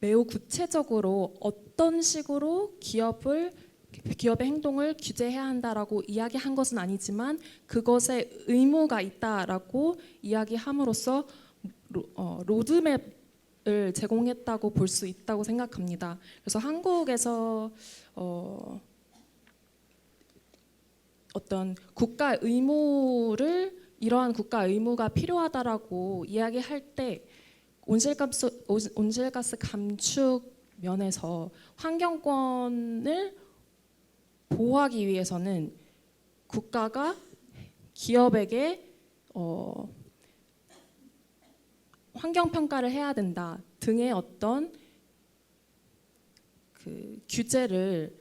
매우 구체적으로 어떤 식으로 기업의 행동을 규제해야 한다라고 이야기한 것은 아니지만 그것에 의무가 있다라고 이야기함으로써 로드맵을 제공했다고 볼 수 있다고 생각합니다. 그래서 한국에서 어떤 국가 의무를, 이러한 국가 의무가 필요하다라고 이야기할 때 온실가스 감축 면에서 환경권을 보호하기 위해서는 국가가 기업에게 환경 평가를 해야 된다 등의 어떤 그 규제를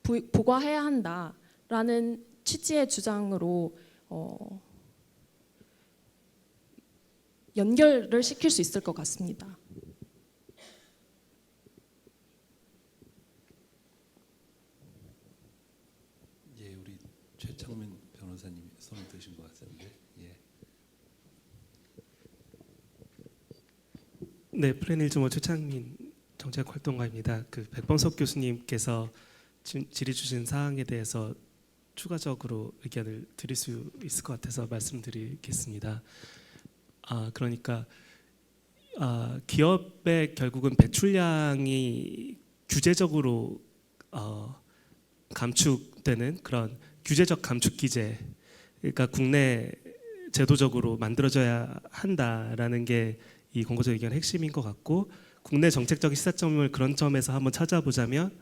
부과해야 한다라는 취지의 주장으로 연결을 시킬 수 있을 것 같습니다. 최창민 변호사님이 손을 드신 것 같은데. 예. 네, 플랜 1.5 최창민 정책활동가입니다. 그 백범석 교수님께서 질의 주신 사항에 대해서 추가적으로 의견을 드릴 수 있을 것 같아서 말씀드리겠습니다. 그러니까 기업의 결국은 배출량이 규제적으로 감축되는 그런 규제적 감축 기제, 그러니까 국내 제도적으로 만들어져야 한다라는 게 이 권고적 의견의 핵심인 것 같고, 국내 정책적인 시사점을 그런 점에서 한번 찾아보자면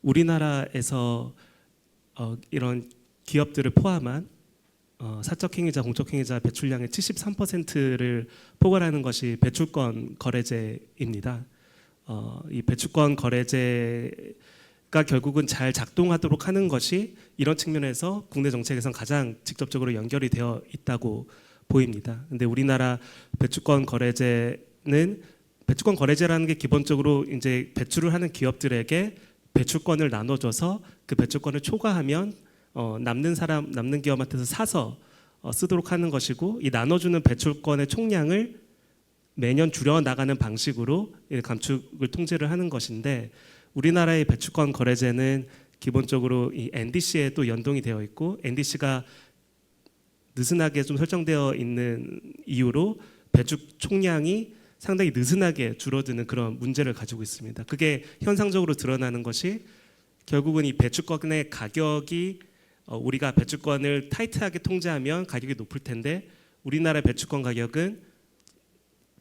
우리나라에서 이런 기업들을 포함한 사적행위자, 공적행위자 배출량의 73%를 포괄하는 것이 배출권 거래제입니다. 이 배출권 거래제가 결국은 잘 작동하도록 하는 것이 이런 측면에서 국내 정책에선 가장 직접적으로 연결이 되어 있다고 보입니다. 근데 우리나라 배출권 거래제라는 게 기본적으로 이제 배출을 하는 기업들에게 배출권을 나눠줘서 그 배출권을 초과하면 남는 기업한테서 사서 쓰도록 하는 것이고, 이 나눠주는 배출권의 총량을 매년 줄여 나가는 방식으로 감축을 통제를 하는 것인데, 우리나라의 배출권 거래제는 기본적으로 이 NDC에 또 연동이 되어 있고, NDC가 느슨하게 좀 설정되어 있는 이유로 배출 총량이 상당히 느슨하게 줄어드는 그런 문제를 가지고 있습니다. 그게 현상적으로 드러나는 것이 결국은 이 배출권의 가격이 우리가 배출권을 타이트하게 통제하면 가격이 높을 텐데, 우리나라 배출권 가격은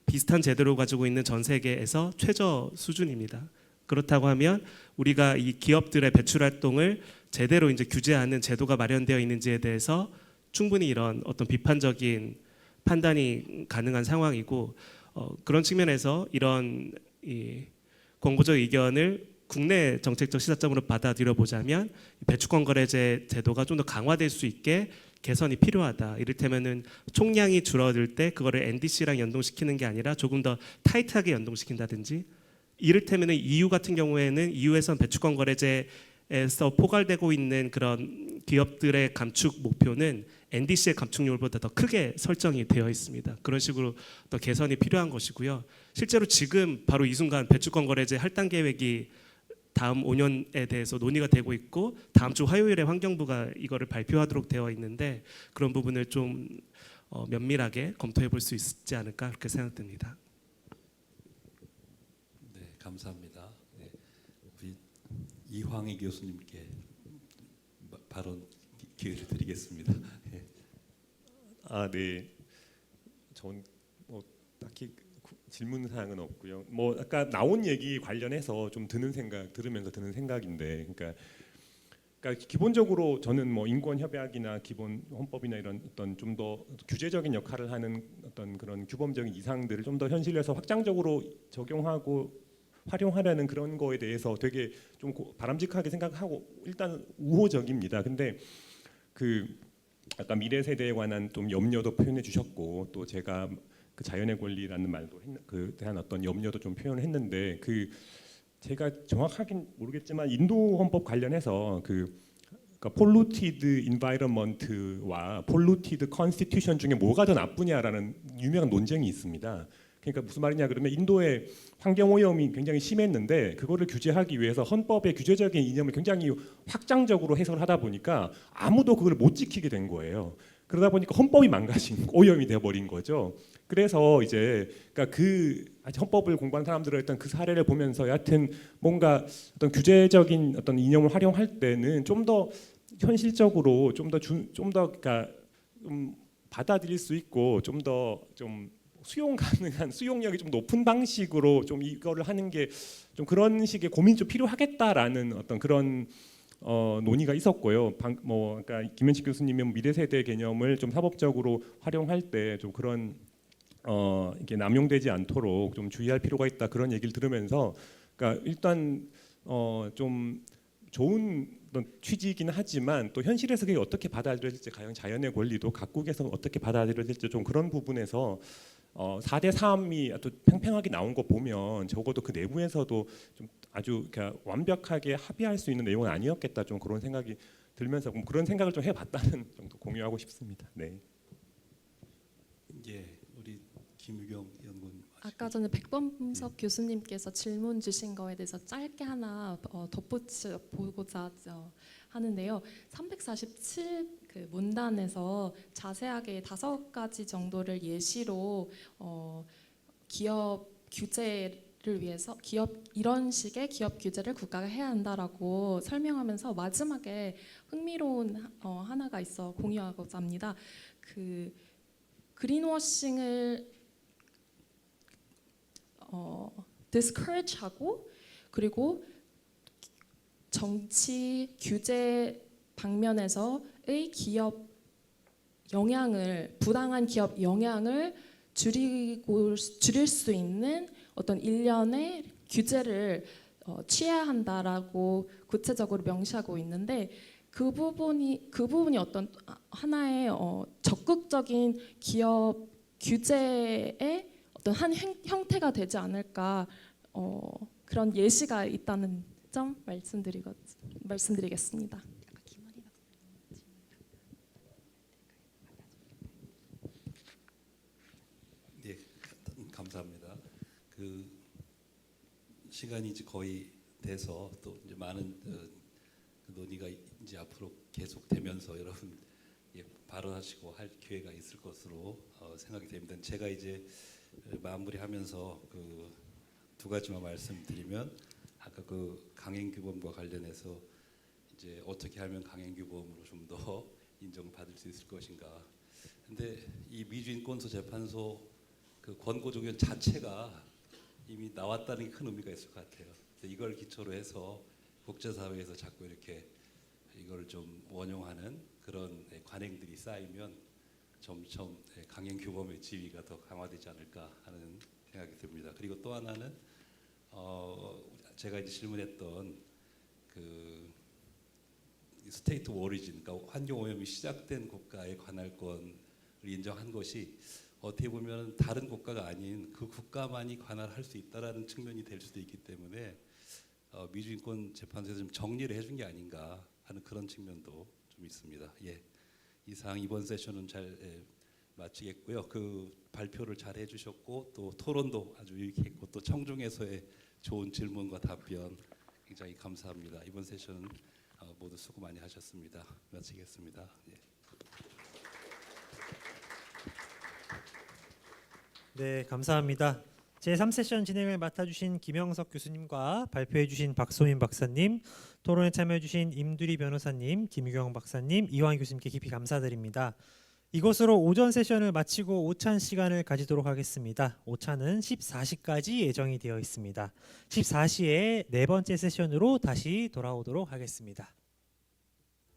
비슷한 제도를 가지고 있는 전 세계에서 최저 수준입니다. 그렇다고 하면 우리가 이 기업들의 배출 활동을 제대로 이제 규제하는 제도가 마련되어 있는지에 대해서 충분히 이런 어떤 비판적인 판단이 가능한 상황이고, 그런 측면에서 이런 이 권고적 의견을 국내 정책적 시사점으로 받아들여 보자면 배출권 거래제 제도가 좀 더 강화될 수 있게 개선이 필요하다. 이를테면은 총량이 줄어들 때 그거를 NDC랑 연동시키는 게 아니라 조금 더 타이트하게 연동시킨다든지, 이를테면은 EU 같은 경우에는 EU에선 배출권 거래제에서 포괄되고 있는 그런 기업들의 감축 목표는 NDC의 감축률보다 더 크게 설정이 되어 있습니다. 그런 식으로 더 개선이 필요한 것이고요. 실제로 지금 바로 이 순간 배출권 거래제 할당 계획이 다음 5년에 대해서 논의가 되고 있고, 다음 주 화요일에 환경부가 이거를 발표하도록 되어 있는데, 그런 부분을 좀 면밀하게 검토해 볼 수 있지 않을까 그렇게 생각됩니다. 네, 감사합니다. 네, 우리 이황희 교수님께 발언 기회를 드리겠습니다. 네. 네. 전 뭐 딱히 질문 사항은 없고요. 뭐 아까 나온 얘기 관련해서 좀 들으면서 드는 생각인데, 그러니까 기본적으로 저는 뭐 인권 협약이나 기본 헌법이나 이런 어떤 좀 더 규제적인 역할을 하는 어떤 그런 규범적인 이상들을 좀 더 현실에서 확장적으로 적용하고 활용하려는 그런 거에 대해서 되게 좀 바람직하게 생각하고 일단 우호적입니다. 근데 아까 미래 세대에 관한 좀 염려도 표현해 주셨고, 또 제가 그 자연의 권리라는 말도 대한 어떤 염려도 좀 표현했는데, 제가 정확하긴 모르겠지만 인도 헌법 관련해서 그러니까 polluted environment와 polluted constitution 중에 뭐가 더 나쁘냐라는 유명한 논쟁이 있습니다. 그러니까 무슨 말이냐 그러면 인도의 환경 오염이 굉장히 심했는데 그거를 규제하기 위해서 헌법의 규제적인 이념을 굉장히 확장적으로 해석을 하다 보니까 아무도 그걸 못 지키게 된 거예요. 그러다 보니까 헌법이 망가진 오염이 되어버린 거죠. 그래서 이제 그러니까 헌법을 공부한 사람들은 일단 그 사례를 보면서 여하튼 뭔가 어떤 규제적인 어떤 이념을 활용할 때는 좀 더 현실적으로 좀 더 그러니까 좀 받아들일 수 있고 좀 더 좀 수용 가능한 수용력이 좀 높은 방식으로 좀 이거를 하는 게 좀 그런 식의 고민이 좀 필요하겠다라는 어떤 그런 논의가 있었고요. 그러니까 김현식 교수님은 미래 세대 개념을 좀 사법적으로 활용할 때 좀 그런 이게 남용되지 않도록 좀 주의할 필요가 있다, 그런 얘기를 들으면서, 그러니까 일단 좀 좋은 취지이긴 하지만 또 현실에서 그게 어떻게 받아들여질지, 과연 자연의 권리도 각국에서 어떻게 받아들여질지 좀 그런 부분에서 4대 3이 또 팽팽하게 나온 거 보면 적어도 그 내부에서도 좀 아주 그러니까 완벽하게 합의할 수 있는 내용은 아니었겠다 좀 그런 생각이 들면서 그런 생각을 좀 해봤다는 정도 공유하고 싶습니다. 네. 예, 우리 김유경 연구원. 아까 전에 백범석 교수님께서 질문 주신 거에 대해서 짧게 하나 덧붙여 보고자 하는데요. 347 그 문단에서 자세하게 5가지 정도를 예시로 기업 규제를 위해서 이런 식의 기업 규제를 국가가 해야 한다라고 설명하면서 마지막에 흥미로운 하나가 있어 공유하고자 합니다. 그 그린워싱을 discourage하고 그리고 정치 규제 방면에서의 기업 영향을 부당한 기업 영향을 줄일 수 있는 어떤 일련의 규제를 취해야 한다라고 구체적으로 명시하고 있는데 그 부분이 어떤 하나의 적극적인 기업 규제의 어떤 한 형태가 되지 않을까 그런 예시가 있다는 점 말씀드리겠습니다. 예, 감사합니다. 그 시간이 이제 거의 돼서 또 이제 많은 그 논의가 이제 앞으로 계속되면서 여러분 발언하시고 할 기회가 있을 것으로 생각이 됩니다. 제가 이제 마무리하면서 그 2가지만 말씀드리면 아까 그 강행규범과 관련해서 이제 어떻게 하면 강행규범으로 좀 더 인정받을 수 있을 것인가. 근데 이 미주인권소재판소 그 권고 조건 자체가 이미 나왔다는 게 큰 의미가 있을 것 같아요. 그래서 이걸 기초로 해서 국제사회에서 자꾸 이렇게 이걸 좀 원용하는 그런 관행들이 쌓이면 점점 강행규범의 지위가 더 강화되지 않을까 하는 생각이 듭니다. 그리고 또 하나는 제가 이제 질문했던 그 스테이트 오리진, 그러니까 환경 오염이 시작된 국가의 관할권을 인정한 것이 어떻게 보면 다른 국가가 아닌 그 국가만이 관할할 수 있다라는 측면이 될 수도 있기 때문에 미주인권재판소에서 좀 정리를 해준 게 아닌가 하는 그런 측면도 좀 있습니다. 예, 이상 이번 세션은 잘 마치겠고요. 그 발표를 잘 해주셨고 또 토론도 아주 유익했고 또 청중에서의 좋은 질문과 답변 굉장히 감사합니다. 이번 세션은 모두 수고 많이 하셨습니다. 마치겠습니다. 예. 네, 감사합니다. 제3세션 진행을 맡아주신 김영석 교수님과 발표해주신 박소민 박사님, 토론에 참여해주신 임두리 변호사님, 김유경 박사님, 이완 교수님께 깊이 감사드립니다. 이것으로 오전 세션을 마치고 오찬 시간을 가지도록 하겠습니다. 오찬은 14시까지 예정이 되어 있습니다. 14시에 4번째 세션으로 다시 돌아오도록 하겠습니다.